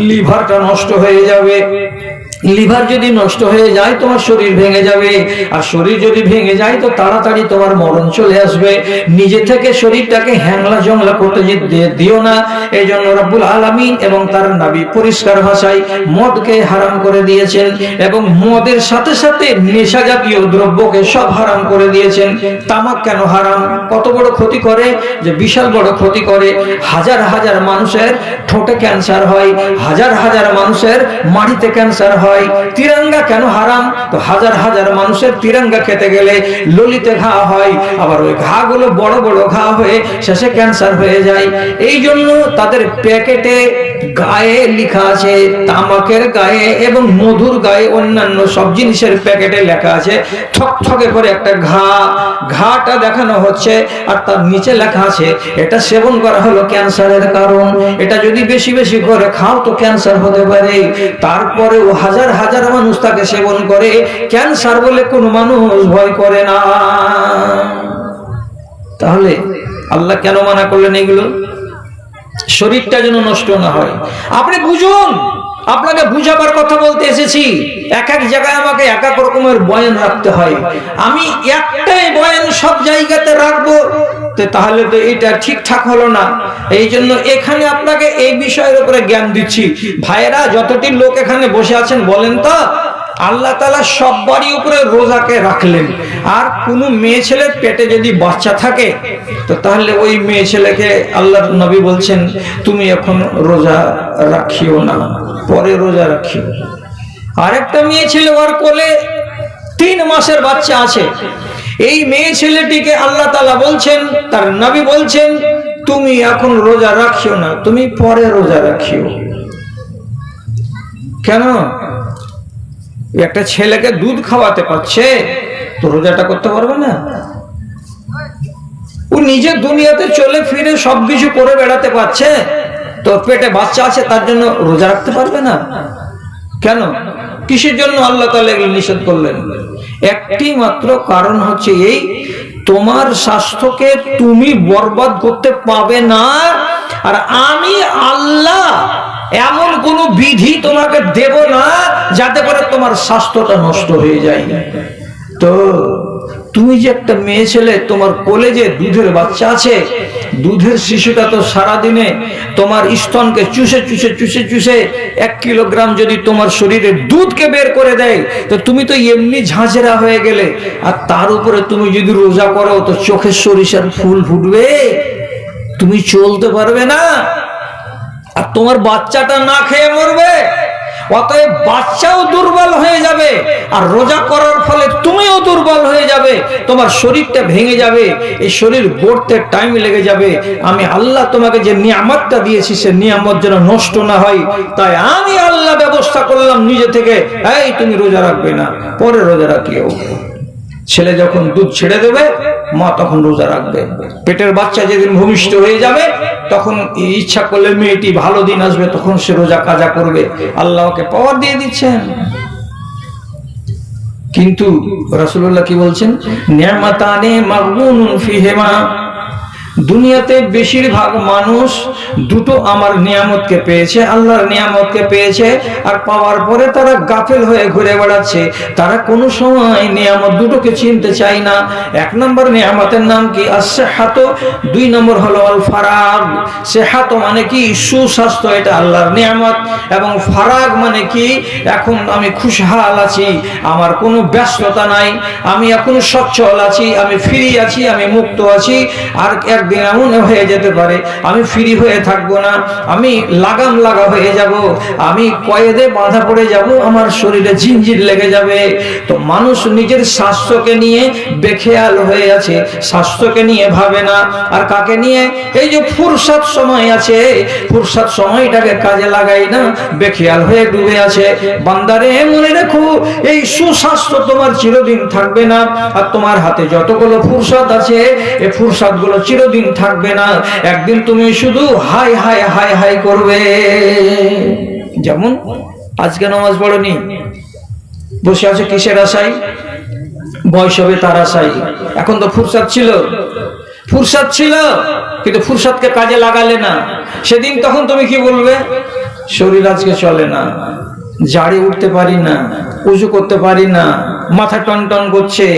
A: লিভারটা নষ্ট হয়ে যাবে। লিভার যদি নষ্ট হয়ে যায় তোমার শরীর ভেঙে যাবে, আর শরীর যদি ভেঙে যায় তো তাড়াতাড়ি তোমার মরণ চলে আসবে। নিজে থেকে শরীরটাকে হ্যাংলা জংলা করতে দিও না। এই জন্য রব্বুল আলামিন এবং তার নবী পরিষ্কার ভাষায় মদকে হারাম করে দিয়েছেন, এবং মদের সাথে সাথে নেশা জাতীয় দ্রব্যকে সব হারাম করে দিয়েছেন। তামাক কেন হারাম? কত বড় ক্ষতি করে, যে বিশাল বড় ক্ষতি করে। হাজার হাজার মানুষের ঠোঁটে ক্যান্সার হয়, হাজার হাজার মানুষের মাড়িতে ক্যান্সার হয়। তিরঙ্গা কেন হারাম? তো হাজার হাজার মানুষের তিরঙ্গা খেতে গেলে ললিতে ঘা হয়, আবার ওই ঘা গুলো বড় বড় ঘা হয়ে শেষে ক্যান্সার হয়ে যায়। এই জন্য তাদের প্যাকেটে গায়ে লেখা আছে, তামাকের গায়ে এবং মধুর গায়ে অন্যান্য সব জিনিসের প্যাকেটে লেখা আছে ঠকঠকে করে একটা ঘাটা দেখানো হচ্ছে, আর তার নিচে লেখা আছে এটা সেবন করা হলো ক্যান্সারের কারণ। এটা যদি বেশি বেশি করে খাও তো ক্যান্সার হতে পারে। তারপরেও হাজার হাজার মানুষ তাকে সেবন করে, ক্যান্সার বলে কোনো মানুষ ভয় করে না। তাহলে আল্লাহ কেন মানা করলেন এগুলো? শরীরটা যেন নষ্ট না হয়। আপনি বুঝুন, আপনাকে বুঝাবার কথা বলতে এসেছি। এক এক জায়গায় আমাকে এক এক রকমের বয়ান রাখতে হয়। আমি একটাই বয়ান সব জায়গাতে রাখবো, তাহলে তো এটা ঠিকঠাক হলো না। এই জন্য এখানে আপনাকে এই বিষয়ের উপরে জ্ঞান দিচ্ছি। ভাইয়েরা, যতটি লোক এখানে বসে আছেন বলেন তো, আল্লাহ তাআলা সববারই উপরে রোজাকে রাখলেন, আর কোন মেয়ে ছেলের পেটে যদি বাচ্চা থাকে তো তাহলে ওই মেয়ে ছেলেকে আল্লাহর নবী বলছেন তুমি এখন রোজা রাখিও না, পরে রোজা রাখিও। আরেকটা মেয়ে ছেলে ওর কোলে 3 মাসের বাচ্চা আছে, এই মেয়ে ছেলেটিকে আল্লাহ তাআলা বলছেন, তার নবী বলছেন তুমি এখন রোজা রাখিও না, তুমি পরে রোজা রাখিও। কেন? একটা ছেলেকে দুধ খাওয়াতে পারছে তো রোজাটা করতে পারবে না? ও নিজে দুনিয়াতে চলে ফিরে সবকিছু করে বেড়াতে পারছে তো পেটে বাচ্চা আছে তার জন্য রোজা রাখতে পারবে না কেন? কিসের জন্য আল্লাহ তাআলা এগুলো নিষেধ করলেন? একটি মাত্র কারণ হচ্ছে এই, তোমার স্বাস্থ্যকে তুমি বরবাদ করতে পাবে না, আর আমি আল্লাহ এমন কোন বিধি তোমাকে দেব না যাতে করে তোমার স্বাস্থ্যটা নষ্ট হয়ে যায়। তো তুমি যে একটা মেয়ে ছেলে, তোমার কোলে যে দুধের বাচ্চা আছে, দুধের শিশুটা তো সারাদিনে তোমার স্তনকে চুষে চুষে চুষে চুষে 1 কিলোগ্রাম যদি তোমার শরীরে দুধকে বের করে দেয়, তো তুমি তো এমনি ঝাঁঝরা হয়ে গেলে, আর তার উপরে তুমি যদি রোজা করো তো চোখের সরিষার ফুল ফুটবে, তুমি চলতে পারবে না, আর তোমার বাচ্চাটা না খেয়ে মরবে। অতএব বাচ্চাও দুর্বল হয়ে যাবে, আর রোজা করার ফলে তুমিও দুর্বল হয়ে যাবে, তোমার শরীরটা ভেঙে যাবে, এই শরীর গড়তে টাইম লেগে যাবে। আমি আল্লাহ তোমাকে যে নিয়ামতটা দিয়েছি সে নিয়ামত যেন নষ্ট না হয়, তাই আমি আল্লাহ ব্যবস্থা করলাম নিজে থেকে, এই তুমি রোজা রাখবে না, পরে রোজা রাখিও। ছেলে যখন দুধ ছেড়ে দেবে মা তখন রোজা রাখবে। পেটের বাচ্চা যেদিন ভূমিষ্ঠ হয়ে যাবে তখন ইচ্ছা করলে মেয়েটি ভালো দিন আসবে, তখন সে রোজা কাজা করবে। আল্লাহকে পাওয়ার দিয়ে দিচ্ছেন। কিন্তু রাসূলুল্লাহ কি বলছেন? নিয়ামাতানে মাগবুনুন ফিহিমা, দুনিয়াতে বেশিরভাগ মানুষ দুটো আমার নিয়ামতকে পেয়েছে, আল্লাহর নিয়ামতকে পেয়েছে, আর পাওয়ার পরে তারা গাফেল হয়ে ঘুরে বেড়াচ্ছে। তারা কোনো সময় নিয়ামত দুটোকে চিনতে চায় না। 1 নম্বর নিয়ামতের নাম কি? as-সিহহাতু। 2 নম্বর হলো আল ফারাগ। সিহহাত মানে কি? সুস্বাস্থ্য, এটা আল্লাহর নিয়ামত। এবং ফারাগ মানে কি? এখন আমি খুশহাল আছি, আমার কোনো ব্যস্ততা নাই, আমি এখন সচ্ছল আছি, আমি ফ্রি আছি, আমি মুক্ত আছি। আর একদিন এমন হয়ে যেতে পারে আমি ফ্রি হয়ে থাকবো না, আমি লাগাম লাগা হয়ে যাব, আমি কয়েদে বাঁধা পড়ে যাব, আমার শরীরে জিনজির লেগে যাবে। তো মানুষ নিজের স্বাস্থ্যকে নিয়ে বেখেয়াল হয়ে আছে, স্বাস্থ্যকে নিয়ে ভাবে না। আর কাকে নিয়ে? এই যে ফুরসাত সময় আছে, ফুরসাত সময়টাকে কাজে লাগাই না, বেখেয়াল হয়ে ডুবে আছে। বান্দারে মনে রেখো, এই সুস্বাস্থ্য তোমার চিরদিন থাকবে না, আর তোমার হাতে যতগুলো ফুরসাত আছে এই ফুরসাত গুলো চিরদিন থাকবে না। একদিন তুমি শুধু হাই হাই হাই হাই করবে। যেমন আজকে নামাজ পড়নি, বসে আছে কিসের আশায়? বয়স হবে তার আশায়। এখন তো ফুরসাত ছিল, ফুরসাত ছিল, কিন্তু ফুরসাতকে কাজে লাগালে না। সেদিন তখন তুমি কি বলবে? শরীর আজকে চলে না, জাড়ি উঠতে পারি না, উজু করতে পারি না, মাথা টন টন করছে,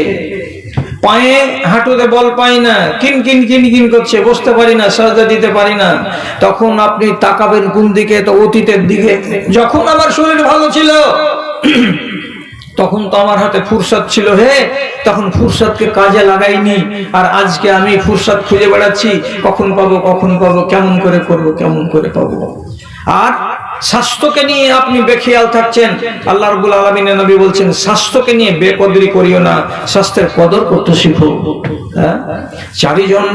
A: পায়ে হাঁটুতে বল পাই না, কিন কিন কিন কিন করছে, বসতে পারি না, সাজদা দিতে পারি না। তখন আপনি তাকাবেন কোন দিকে? তো অতীতের দিকে। যখন আমার শরীর ভালো ছিল তখন তো আমার হাতে ফুরসাত ছিল, হে, তখন ফুরসাতকে কাজে লাগাইনি, আর আজকে আমি ফুরসাত খুঁজে বেড়াচ্ছি, কখন পাবো কখন পাবো, কেমন করে করব, কেমন করে পাবো। আর স্বাস্থ্যকে নিয়ে আপনি বেখেয়াল থাকছেন। আল্লাহ রাব্বুল আলামিনের নবী বলছেন, স্বাস্থ্যকে নিয়ে বেকদরি করিও না, স্বাস্থ্যের কদর করতে শিখো। চারিজন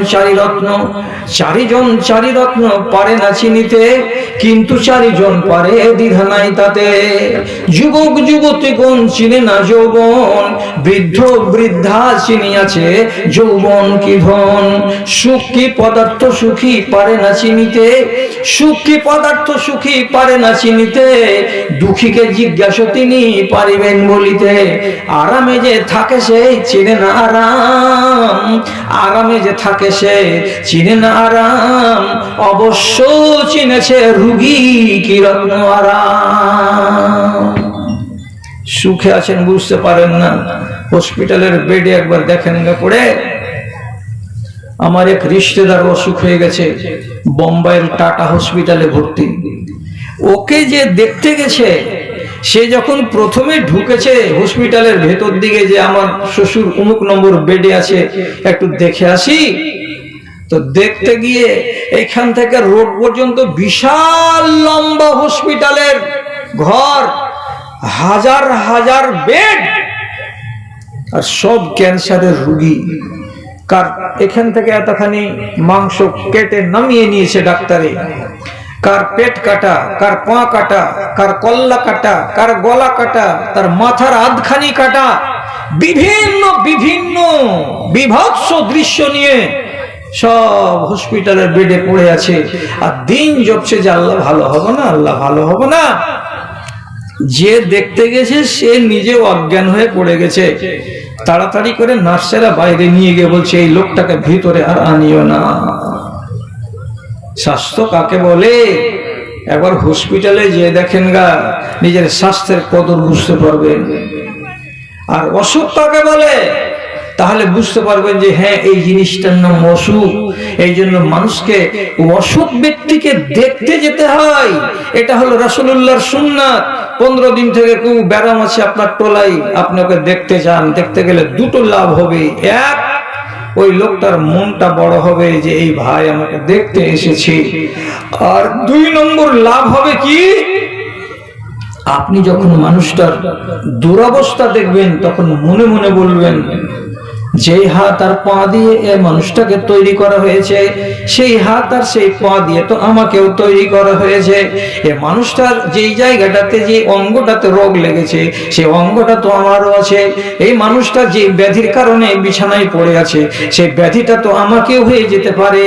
A: চারি রত্ন পারে না চিনিতে, কিন্তু 4 জন পারে দ্বিধা নাই তাতে। যুবক যুবতীগণ চিনে না যৌবন, বৃদ্ধ বৃদ্ধা চিনিয়াছে যৌবন কি ধন। সুখ কি পদার্থ সুখী পারে না চিনিতে, সুখ কি পদার্থ সুখী পারে না চিনিতে, দুঃখীকে জিজ্ঞাসা তিনি পারিবেন বলিতে। আরামে যে থাকে সে চিনে না আরাম, আরামে যে থাকে সে চিনে না আরাম, অবশ্য চিনেছে রুগী কি রত্ন আরাম। সুখে আছেন বুঝতে পারেন না, হসপিটালের বেডে একবার দেখেন না পড়ে। আমার এক রিশতেদার অসুখ হয়ে গেছে, বোম্বাইয়ের টাটা হসপিটালে ভর্তি। ওকে যে দেখতে গেছে, সে যখন প্রথমে ঢুকেছে হসপিটালের ভেতর দিকে, যে আমার শ্বশুর অমুক নম্বর বেডে আছে, একটু দেখে আসি, তো দেখতে গিয়ে এখান থেকে রোড পর্যন্ত বিশাল লম্বা হসপিটালের ঘর, হাজার হাজার বেড, আর সব ক্যান্সারের রোগী। কার এখান থেকে এতখানি মাংস কেটে নামিয়ে নিয়েছে ডাক্তারে, কার পেট কাটা, কার পা কাটা, কার কল্লা কাটা, কার গলা কাটা, তার মাথার আধখানি কাটা, বিভিন্ন বিভিন্ন বিভৎস দৃশ্য নিয়ে সব হসপিটালের বেডে পড়ে আছে আর দিন জপছে যে আল্লাহ ভালো হবে না, আল্লাহ ভালো হবে না। যে দেখতে গেছে সে নিজে অজ্ঞান হয়ে পড়ে গেছে। তাড়াতাড়ি করে নার্সেরা বাইরে নিয়ে গিয়ে বলছে এই লোকটাকে ভিতরে আর আনিও না। স্বাস্থ্য কাকে বলে? একবার হসপিটালে যে দেখেন গা, নিজের স্বাস্থ্যের কদর বুঝতে পারবেন। আর অসুখ কাকে বলে? তাহলে বুঝতে পারবেন যে হ্যাঁ এই জিনিসটার নাম অসুখ। এই জন্য মানুষকে অসুখ ব্যক্তিকে দেখতে যেতে হয়। এটা হলো রাসূলুল্লাহর সুন্নাত। 15 দিন থেকে কেউ ব্যারাম আছে আপনার টোলাই, আপনি ওকে দেখতে যান। দেখতে গেলে দুটো লাভ হবে। এক, ওই লোকটার মনটা বড় হবে যে এই ভাই আমাকে দেখতে এসেছে। আর 2 নম্বর লাভ হবে কি, আপনি যখন মানুষটার দুরবস্থা দেখবেন তখন মনে মনে বলবেন যেই হাত আর পা দিয়ে এই মানুষটাকে তৈরি করা হয়েছে, সেই হাত আর সেই পা দিয়ে তো আমাকেও তৈরি করা হয়েছে। এই মানুষটার যেই জায়গাটাতে যে অঙ্গটাতে রোগ লেগেছে সেই অঙ্গটা তো আমারও আছে। এই মানুষটা যে ব্যাধির কারণে বিছানায় পড়ে আছে সেই ব্যাধিটা তো আমাকেও হয়ে যেতে পারে।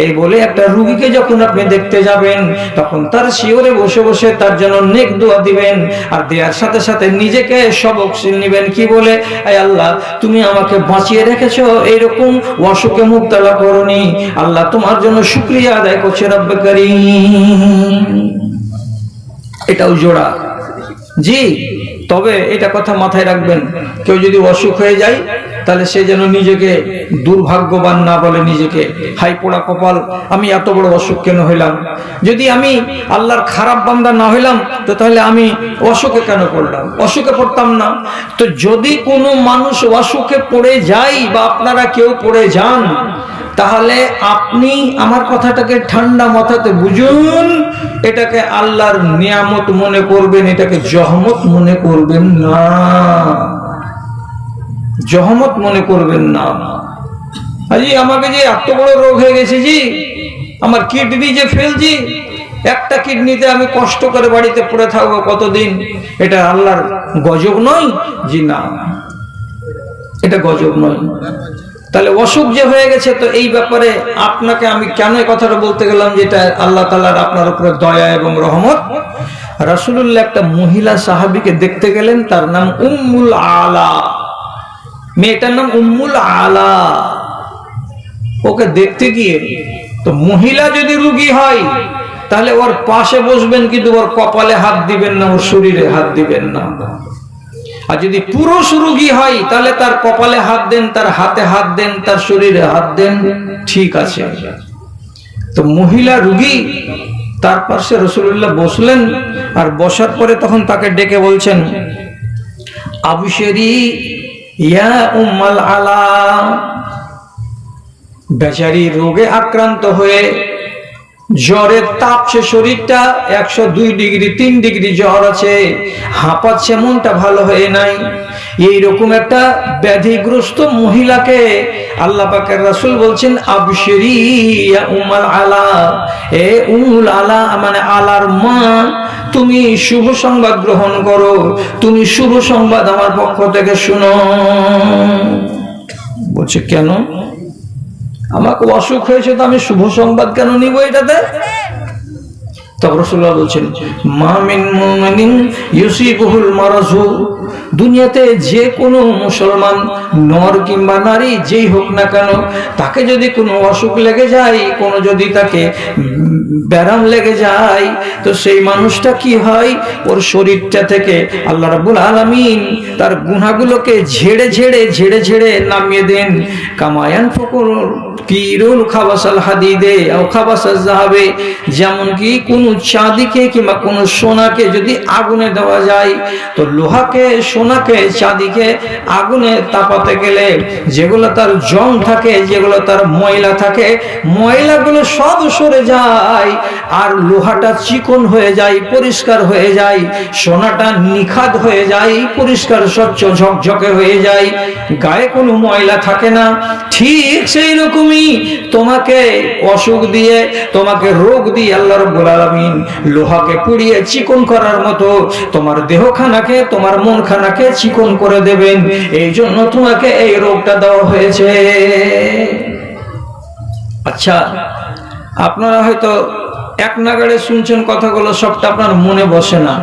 A: এই বলে একটা রোগীকে যখন আপনি দেখতে যাবেন তখন তার শিওরে বসে বসে তার জন্য নেক দোয়া দিবেন। আর দেওয়ার সাথে সাথে নিজেকে সবক নেবেন কি বলে, আয় আল্লাহ তুমি আমাকে বাঁচিয়ে রেখেছো, এইরকম অসুখে মুবতলা করনি। আল্লাহ তোমার জন্য শুকরিয়া আদায় করছে রব্বে কারীম। এটাও জোড়া জি। তবে এটা কথা মাথায় রাখবেন, কেউ যদি অসুখ হয়ে যায় তাহলে সে যেন নিজেকে দুর্ভাগ্যবান না বলে, নিজেকে হাই পোড়া কপাল, আমি এত বড় অসুখ কেন হইলাম। যদি আমি আল্লাহর খারাপ বান্দা না হইলাম তো তাহলে আমি অসুখে কেন পড়লাম? অসুখে পড়তাম না। তো যদি কোনো মানুষ অসুখে পড়ে যায় বা আপনারা কেউ পড়ে যান, তাহলে আপনি আমার কথাটাকে ঠান্ডা মাথাতে বুঝুন, এটাকে আল্লাহর নিয়ামত মনে করবেন, এটাকে জহমত মনে করবেন না। জহমত মনে করবেন না। আজি আমাকে যে এত বড় রোগ হয়ে গেছে জি, আমার কিডনি যে ফেলছি, একটা কিডনিতে আমি কষ্ট করে বাড়িতে পড়ে থাকবো কতদিন, এটা আল্লাহর গজব নয়? জি না, এটা গজব নয়। তাহলে অসুখ যে হয়ে গেছে, তো এই ব্যাপারে আপনাকে আমি কেন এই কথাটা বলতে গেলাম, যেটা আল্লাহ তাআলার আপনার উপরে দয়া এবং রহমত। রাসূলুল্লাহ একটা মহিলা সাহাবীকে দেখতে গেলেন, তার নাম উম্মুল আলা, মেয়েটার নাম উম্মুল আলা। ওকে দেখতে গিয়ে, তো মহিলা যদি রোগী হয় তাহলে ওর পাশে বসবেন, কিন্তু ওর কপালে হাত দিবেন না, ওর শরীরে হাত দিবেন না। আর যদি পুরুষ রোগী হয় তাহলে তার কপালে হাত দেন, তার হাতে হাত দেন, তার শরীরে হাত দেন, ঠিক আছে। তো মহিলা রোগী, তার পাশে রাসূলুল্লাহ বসলেন। আর বসার পরে তখন তাকে ডেকে বলছেন, আবশিরি ইয়া উম্মাল আলা। বেচারি রোগে আক্রান্ত হয়ে জ্বরের তাপছে শরীরটা, 102 ডিগ্রি 3 ডিগ্রি জ্বর আছে, হাঁপাচ্ছে, মনটা ভালো হয়ে নাই। এইরকম একটা ব্যাধিগ্রস্ত মহিলাকে আল্লাহ পাকের রাসূল বলছেন, আবশিরি ইয়া উম্মাল আলা, এ উম্মুল আলা মানে আলার মা, তুমি শুভ সংবাদ গ্রহণ করো, তুমি শুভ সংবাদ আমার পক্ষ থেকে শুনো। বলছে কেন? আমাকে অসুখ হয়েছে, তো আমি শুভ সংবাদ কেন নিব এটাতে? তখন রাসূলুল্লাহ বলছেন, মা মিন মুমিনিন ইউসিবুহুল মারাজু, দুনিয়াতে যে কোনো মুসলমান নর কিংবা নারী যেই হোক না কেন, তাকে যদি কোনো অসুখ লেগে যায়, কোনো যদি তাকে ব্যারাম লেগে যায়, তো সেই মানুষটা কি হয়, ওর শরীরটা থেকে আল্লাহ রাব্বুল আলামিন তার গুনাহগুলোকে ঝেড়ে ঝেড়ে ঝেড়ে ঝেড়ে নামিয়ে দেন। কামায়ান ফকুর কিরুল খাবাসাল হাদিদে ও খাবাসাল যাহাবে, যেমন কি কোন চাঁদিকে কিংবা কোন সোনাকে যদি আগুনে দেওয়া যায়, তো লোহাকে, সোনাকে, চাঁদিকে আগুনে তাপাতে গেলে যেগুলো তার জং থাকে, যেগুলো তার ময়লা থাকে, ময়লাগুলো সব সরে যায়, আর লোহাটা চিকন হয়ে যায়, পরিষ্কার হয়ে যায়, সোনাটা নিখাত হয়ে যায়, পরিষ্কার স্বচ্ছ ঝকঝকে হয়ে যায়, গায়ে কোনো ময়লা থাকে না। ঠিক সেই রকমই তোমাকে অসুখ দিয়ে, তোমাকে রোগ দিয়ে আল্লাহ রাব্বুল আলামিন লোহাকে পুড়িয়ে চিকন করার মতো তোমার দেহখানাকে, তোমার মনখানাকে চিকন করে দেবেন। এই জন্য তোমাকে এই রোগটা দেওয়া হয়েছে। আচ্ছা, আপনারা হয়তো এক নাগাড়ে শুনছেন কথাগুলো, সবটা আপনার মনে বসে না,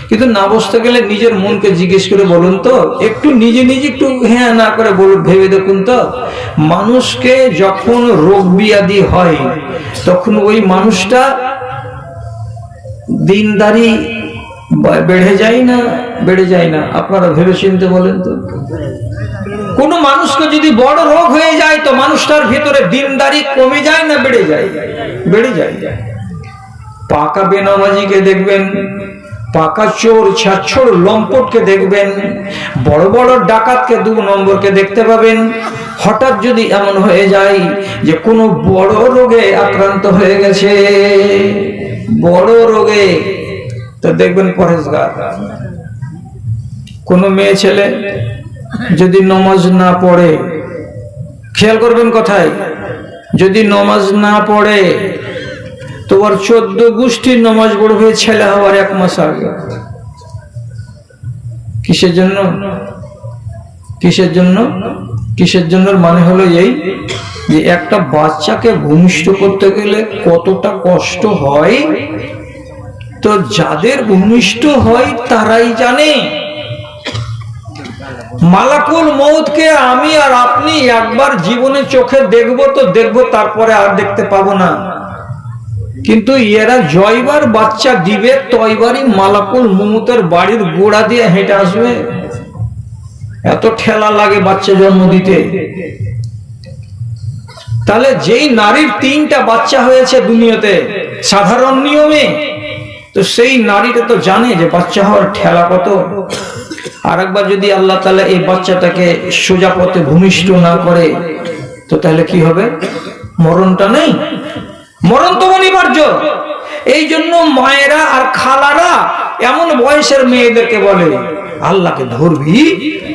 A: কিন্তু না বসতে গেলে নিজের মনকে জিজ্ঞেস করে বলুন তো, একটু নিজে নিজে একটু হ্যাঁ না করে বলুন, ভেবে দেখুন তো, মানুষকে যখন রোগ ব্যাধি হয় তখন ওই মানুষটা দিনদারি বেড়ে যায় না বেড়ে যায় না? আপনারা ভেবে চিন্তে বলেন তো। কোন মানুষকে যদি বড় রোগ হয়ে যায় তো মানুষটার ভিতরে দিনদারি কমে যায় না বেড়ে যায়? বেড়ে যায়। পাকা বেনামাজিকে দেখবেন, পাকা চোর ছাচ্ছর লম্পটকে দেখবেন, বড় বড় ডাকাতকে 2 নম্বরকে দেখতে পাবেন। হঠাৎ যদি এমন হয়ে যায় যে কোনো বড় রোগে আক্রান্ত হয়ে গেছে, বড় রোগে, তো দেখবেন পরেশগার। কোনো মেয়ে ছেলে যদি নামাজ না পড়ে, খেয়াল করবেন কথায়, যদি নামাজ না পড়ে তো ওর 14 গোষ্ঠীর নামাজ পড়বে ছেলে হওয়ার 1 মাস আগে। কিসের জন্য? কিসের জন্য? কিসের জন্য? মানে হলো এই যে একটা বাচ্চাকে ভূমিষ্ঠ করতে গেলে কতটা কষ্ট হয়, তো যাদের ভূমিষ্ঠ হয় তারাই জানে। মালাকুল মউতকে আমি আর আপনি একবার জীবনে চোখে দেখবো তো দেখবো, তারপরে আর দেখতে পাবো না। কিন্তু এরা জয়বার বাচ্চা দিবে তয়বারই মালাকুল মউতের বাড়ির গোড়া দিয়ে হেঁটে আসবে। এত ঠেলা লাগে বাচ্চা জন্ম দিতে। তাহলে যেই নারীর 3টা বাচ্চা হয়েছে দুনিয়াতে সাধারণ নিয়মে, তো সেই নারীটা তো জানে যে বাচ্চা হওয়ার ঠেলা কত। আর একবার যদি আল্লাহ তাআলা এই বাচ্চাটাকে সোজা পথে ভূমিষ্ঠ না করে, তো তাহলে কি হবে? মরণটা নেই, মরণ তো অনিবার্য। এই জন্য মায়েরা আর খালারা এমন বয়সের মেয়েদেরকে বলে, আল্লাহকে ধরবি,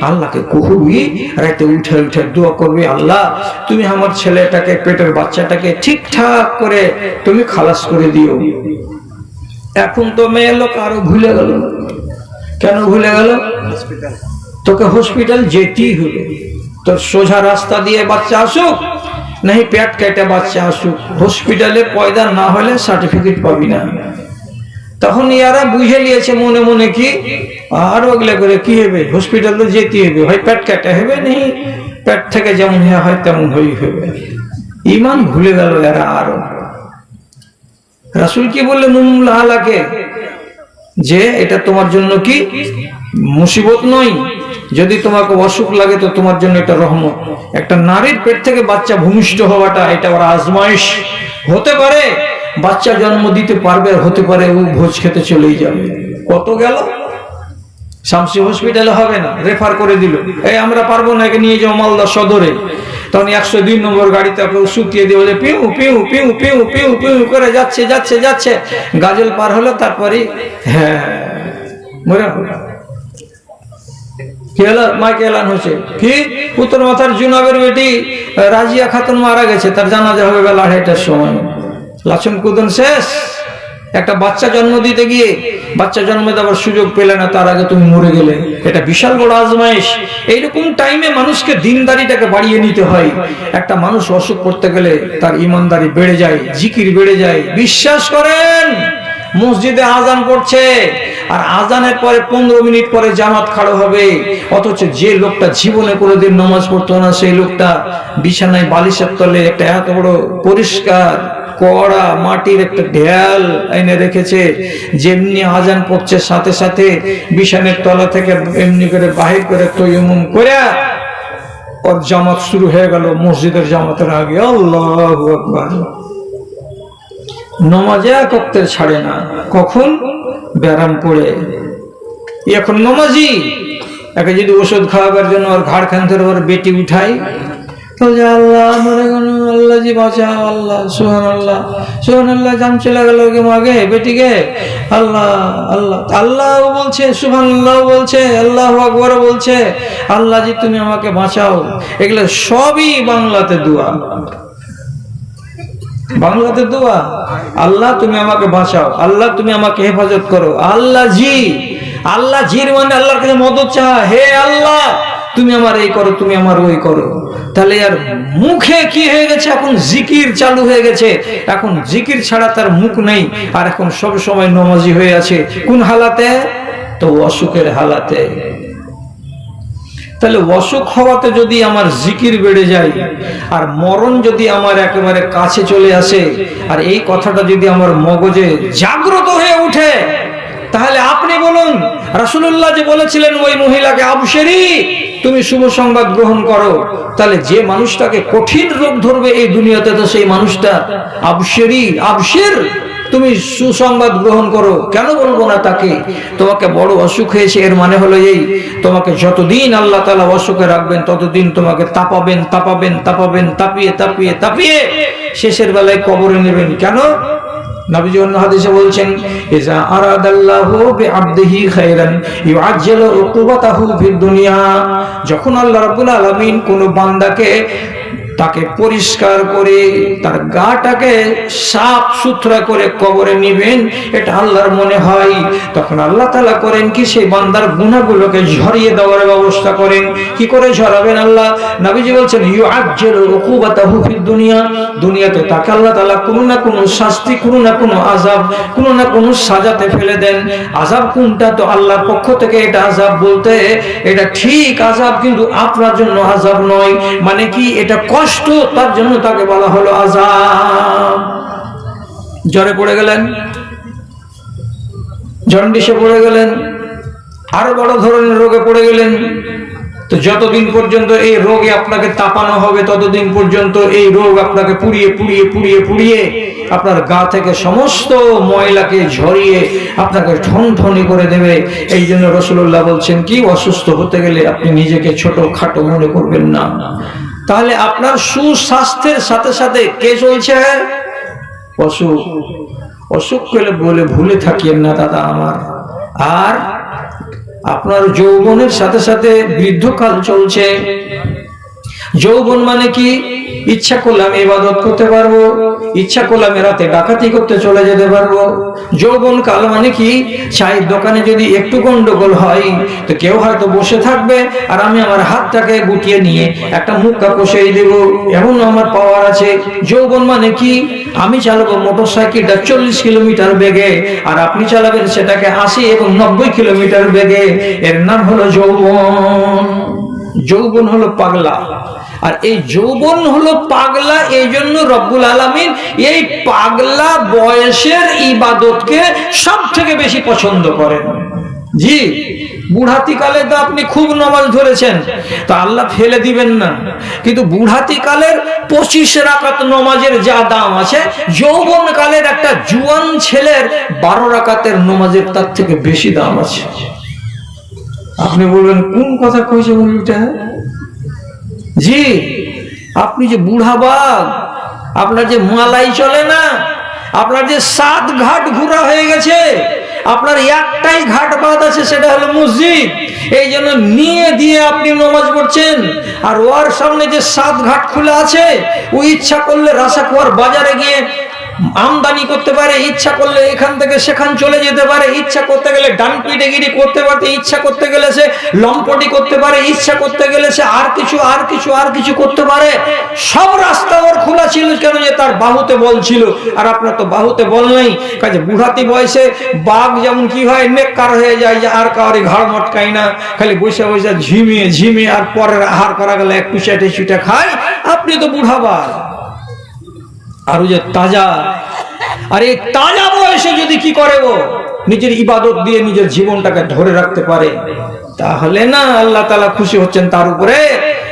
A: আল্লাহকে কুহবি, রাতে উঠে উঠে দোয়া করবি, আল্লাহ তুমি আমার ছেলেটাকে, পেটের বাচ্চাটাকে ঠিকঠাক করে তুমি খালাস করে দিও। এখন তো মেয়ে লোক আরো ভুলে গেল। কেন ভুলে গেল? তোকে হসপিটাল যেতেই হবে। তোর সোজা রাস্তা দিয়ে বাচ্চা আসুক, নাহি পেট কেটে বাচ্চা আসুক, হসপিটালে পয়দা না হলে সার্টিফিকেট পাবি না। তখন ইয়ারা বুঝে নিয়েছে মনে মনে কি আর ওগুলো করে কি হবে, হসপিটাল তো যেতে হবে, হয় পেট কেটে হবে, নেই পেট থেকে যেমন হয় তেমন হয়ে হবে। ইমান ভুলে গেল এরা। আরো রাসূল কি বললেন উম্মুল আলাকে, যে এটা তোমার জন্য কি মুসিবত নয়, যদি তোমাকে অসুখ লাগে তো তোমার জন্য এটা রহমত। একটা নারীর পেট থেকে বাচ্চা ভূমিষ্ঠ হওয়াটা এটা ওর আজমাইশ। হতে পারে বাচ্চা জন্ম দিতে পারবে, হতে পারে ও ভোজ খেতে চলেই যাবে। কত গেল, শামসি হসপিটালে হবে না, রেফার করে দিল, এই আমরা পারবো না, একে নিয়ে যাও মালদা সদরে। তখন 102 নম্বর গাড়িতে শুকিয়ে দিয়ে বলে পিউ পিউ পিউ পিউ পিউ পিউ করে যাচ্ছে যাচ্ছে যাচ্ছে, গাজল পার হলো, তারপরে হ্যাঁ মরে কি হলো, মাইকে এলান হচ্ছে কি উত্তর মাথার জুনাবের বেটি রাজিয়া খাতুন মারা গেছে, তার জানাজা হবে বেলা 2:30টার সময়। লাচন কুদন শেষ। একটা বাচ্চা জন্ম দিতে গিয়ে বাচ্চা জন্ম দেওয়ার সুযোগ পেলে না, তার আগে তুমি মরে গেলে, এটা বিশাল বড় আজমাইশ। এইরকম টাইমে মানুষকে দিনদারিটাকে বাড়িয়ে নিতে হয়। একটা মানুষ অসুখ করতে গেলে তার ইমানদারি বেড়ে যায়, জিকির বেড়ে যায়। বিশ্বাস করেন, মসজিদে আজান পড়ছে আর আজানের পরে 15 মিনিট পরে জামাত খাড়া হবে, অথচ যে লোকটা জীবনে কোনোদিন নামাজ পড়তো না, সেই লোকটা বিছানায় বালিশের তলে একটা এত বড় পরিষ্কার কড়া মাটির একটা ঢেল এনে রেখেছে, যেমনি আজান পড়ছে সাথে সাথে বিছানের তলা থেকে এমনি করে বাহির করে তৈমুম করে ওর জামাত শুরু হয়ে গেল মসজিদের জামাতের আগে। আল্লাহু আকবার। নমাজে এক ওয়াক্তের ছাড়ে না, কখন ব্যারাম পড়ে। এখন নমাজি একে যদি ওষুধ খাওয়াবার জন্য ওর ঘাড় খান ধরে ওর বেটি উঠাই, তো যে আল্লাহ মরে গেল, আল্লাহ জি বাঁচা, আল্লাহ সুবহানাল্লাহ সুবহানাল্লাহ, জান চলে গেল কে মাগে বেটিকে, আল্লাহ আল্লাহ আল্লাহ বলছে, সুবহানাল্লাহ বলছে, আল্লাহু আকবার বলছে, আল্লাহ জি তুমি আমাকে বাঁচাও। এগুলো সবই বাংলাতে দোয়া, বাংলাতে দোয়া। আল্লাহ তুমি আমাকে বাঁচাও, আল্লাহ তুমি আমাকে হেফাজত করো, আল্লাহ জি। আল্লাহ জির মানে আল্লাহর কাছে মদদ চায়, হে আল্লাহ তুমি আমার এই করো, তুমি আমার ওই করো। তাহলে আর মুখে কি হয়ে গেছে, এখন জিকির চালু হয়ে গেছে, এখন জিকির ছাড়া তার মুখ নেই, আর এখন সব সময় নমাজি হয়ে আছে। কোন হালাতে? তো অসুখের হালাতে। তাহলে অসুখ হওয়াতে যদি আমার জিকির বেড়ে যায়, আর মরণ যদি আমার একেবারে কাছে চলে আসে, আর এই কথাটা যদি আমার মগজে জাগ্রত হয়ে উঠে, তাহলে আপনি বলুন, রাসূলুল্লাহ যে বলেছিলেন ওই মহিলাকে, আবশেরি, তুমি শুভ সংবাদ গ্রহণ করো, তাহলে যে মানুষটাকে কঠিন রোগ ধরবে এই দুনিয়াতে, তো সেই মানুষটা আবশেরি, আবশের, তুমি সুসংবাদ গ্রহণ করো। কেন বলবো না তাকে? তোমাকে বড় অসুখ হয়েছে, এর মানে হলো এই, তোমাকে যতদিন আল্লাহ তাআলা অসুখে রাখবেন ততদিন তোমাকে তাপাবেন, তাপাবেন, তাপাবেন, তাপিয়ে তাপিয়ে তাপিয়ে শেষের বেলায় কবরে নেবেন। কেন? নবীজি অন্য হাদিসে বলছেন, ইজা আরাদাল্লাহু বিআবদিহি খায়রান ইউআজ্জিলু উকুবাতাহু ফিদ দুনিয়া। যখন আল্লাহ রাব্বুল আলামিন কোন বান্দাকে তাকে পরিষ্কার করে তার গাটাকে সাফ সুতরা করে কবরে নিবেন, এটা আল্লাহর মনে হয়, তখন আল্লাহ তাআলা করেন কি, সেই বান্দার গুনাহগুলোকে ঝরিয়ে দেওয়ার ব্যবস্থা করেন। কি করে ঝরাবেন আল্লাহ? নবীজি বলছেন, ইউআজ্জিলু উকুবাতাহু ফিদ দুনিয়া। দুনিয়াতে তাকে আল্লাহ তাআলা কোনো না কোনো শাস্তি, কোনো না কোনো আযাব, কোনো না কোনো সাজাতে ফেলে দেন। আযাব কোনটা? তো আল্লাহর পক্ষ থেকে এটা আযাব বলতে এটা ঠিক আযাব, কিন্তু আপনার জন্য আযাব নয়। মানে কি? এটা কষ্ট, তার জন্য তাকে বলা হলো আযাব। জ্বরে পড়ে গেলেন, জন্ডিসে পড়ে গেলেন, আরো বড় ধরনের রোগে পড়ে গেলেন, তো যতদিন পর্যন্ত এই রোগে আপনাকে তাপানো হবে, ততদিন পর্যন্ত এই রোগ আপনাকে পুড়িয়ে পুড়িয়ে পুড়িয়ে পুড়িয়ে আপনার গা থেকে সমস্ত ময়লাকে ঝরিয়ে আপনাকে ঠনঠনি করে দেবে। এই জন্য রাসূলুল্লাহ বলছেন কি, অসুস্থ হতে গেলে আপনি নিজেকে ছোট খাটো মনে করবেন না। তাহলে আপনার সুস্বাস্থ্যের সাথে সাথে কে চলছে? অসুখ। অসুখ বলে ভুলে থাকিয়েন না দাদা আমার। আর আপনার যৌবনের সাথে সাথে বৃদ্ধকাল চলছে। যৌবন মানে কি? ইচ্ছা করলাম ইবাদত করতে পারবো, ইচ্ছা করলাম রাতে ডাকাতি করতে চলে যেতে পারবো। যৌবন কাল মানে কি? চায়ের দোকানে যদি একটু গন্ডগোল হয়, তো কেউ হয়তো বসে থাকবে, আর আমি আমার হাতটাকে গুটিয়ে নিয়ে একটা মুক্কা কষিয়ে দেব, এমন আমার পাওয়ার আছে। যৌবন মানে কি? আমি চালাবো মোটরসাইকেলটা 40 কিলোমিটার বেগে, আর আপনি চালাবেন সেটাকে 80 এবং 90 কিলোমিটার বেগে। এর নাম হলো যৌবন। যৌবন হলো পাগলা, আর এই যৌবন হলো পাগলা। এই জন্য রব্বুল আলামিন এই পাগলা বয়সের ইবাদতকে সব থেকে বেশি পছন্দ করেন। জি, বুড়াতি কালে তো আপনি খুব নামাজ ধরেছেন, তো আল্লাহ ফেলে দিবেন না, কিন্তু বুড়াতি কালের 25 রাকাত নামাজের যা দাম আছে, যৌবন কালের একটা জুয়ান ছেলের 12 রাকাতের নামাজের তার থেকে বেশি দাম আছে। আপনি বলবেন কোন কথা কইছে বলটা? জি, আপনি যে বুড়া বাঘ, আপনার যে মালাই চলে না, আপনার যে 7 ঘাট ঘোরা হয়ে গেছে, আপনার একটাই ঘাট বাদ আছে, সেটা হলো মসজিদ। এই জন্য নিয়ে দিয়ে আপনি নামাজ পড়ছেন, আর ওর সামনে যে 7 ঘাট খোলা আছে, ও ইচ্ছা করলে রাসাকুয়ার বাজারে গিয়ে আমদানি করতে পারে, ইচ্ছা করলে এখান থেকে সেখান চলে যেতে পারে, ইচ্ছা করতে গেলে ডান পিটেগিরি করতে পারে, ইচ্ছা করতে গেলে সে লম্পটি করতে পারে, ইচ্ছা করতে গেলে সে আর কিছু করতে পারে। সব রাস্তা ওর খোলা ছিল, কেন? যে তার বাহুতে বল ছিল, আর আপনার তো বাহুতে বল নেই। কাজে বুড়াতি বয়সে বাঘ যেমন কি হয়, নেককার হয়ে যায়, যে আর কাউরে ঘাড় মটকায় না, খালি বসে বসে ঝিমিয়ে ঝিমিয়ে, আর পরের আহার করা গেলে একটু চেটে খায়। আপনি তো বুড়া বাঘ, আর যে তাজা, আর এই তাজা বয়সে যদি কি করে ও নিজের ইবাদত দিয়ে নিজের জীবনটাকে ধরে রাখতে পারে, তাহলে না আল্লাহ তাআলা খুশি হচ্ছেন তার উপরে।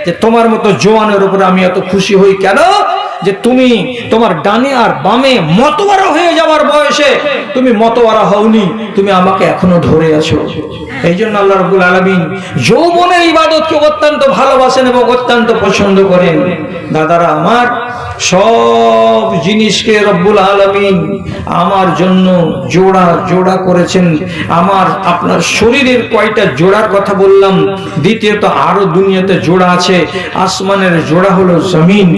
A: যে তোমার মতো জওয়ানের উপরে আমি এত খুশি হই কেন? যে তুমি তোমার ডানে আর বামে মতওয়ারা হয়ে যাওয়ার বয়সে তুমি মতওয়ারা হওনি, তুমি আমাকে এখনো ধরে আছো। এই জন্য আল্লাহ রাব্বুল আলামিন যৌবনের ইবাদতকে অত্যন্ত ভালোবাসেন এবং অত্যন্ত পছন্দ করেন। দাদারা আমার, সব জিনিসকে রব্বুল আলামিন আমার জন্য জোড়া জোড়া করেছেন। আমার আপনার শরীরের কয়টা জোড়ার কথা বললাম, দ্বিতীয়ত আরো দুনিয়াতে জোড়া আছে। আসমানের জোড়া হলো জমিন।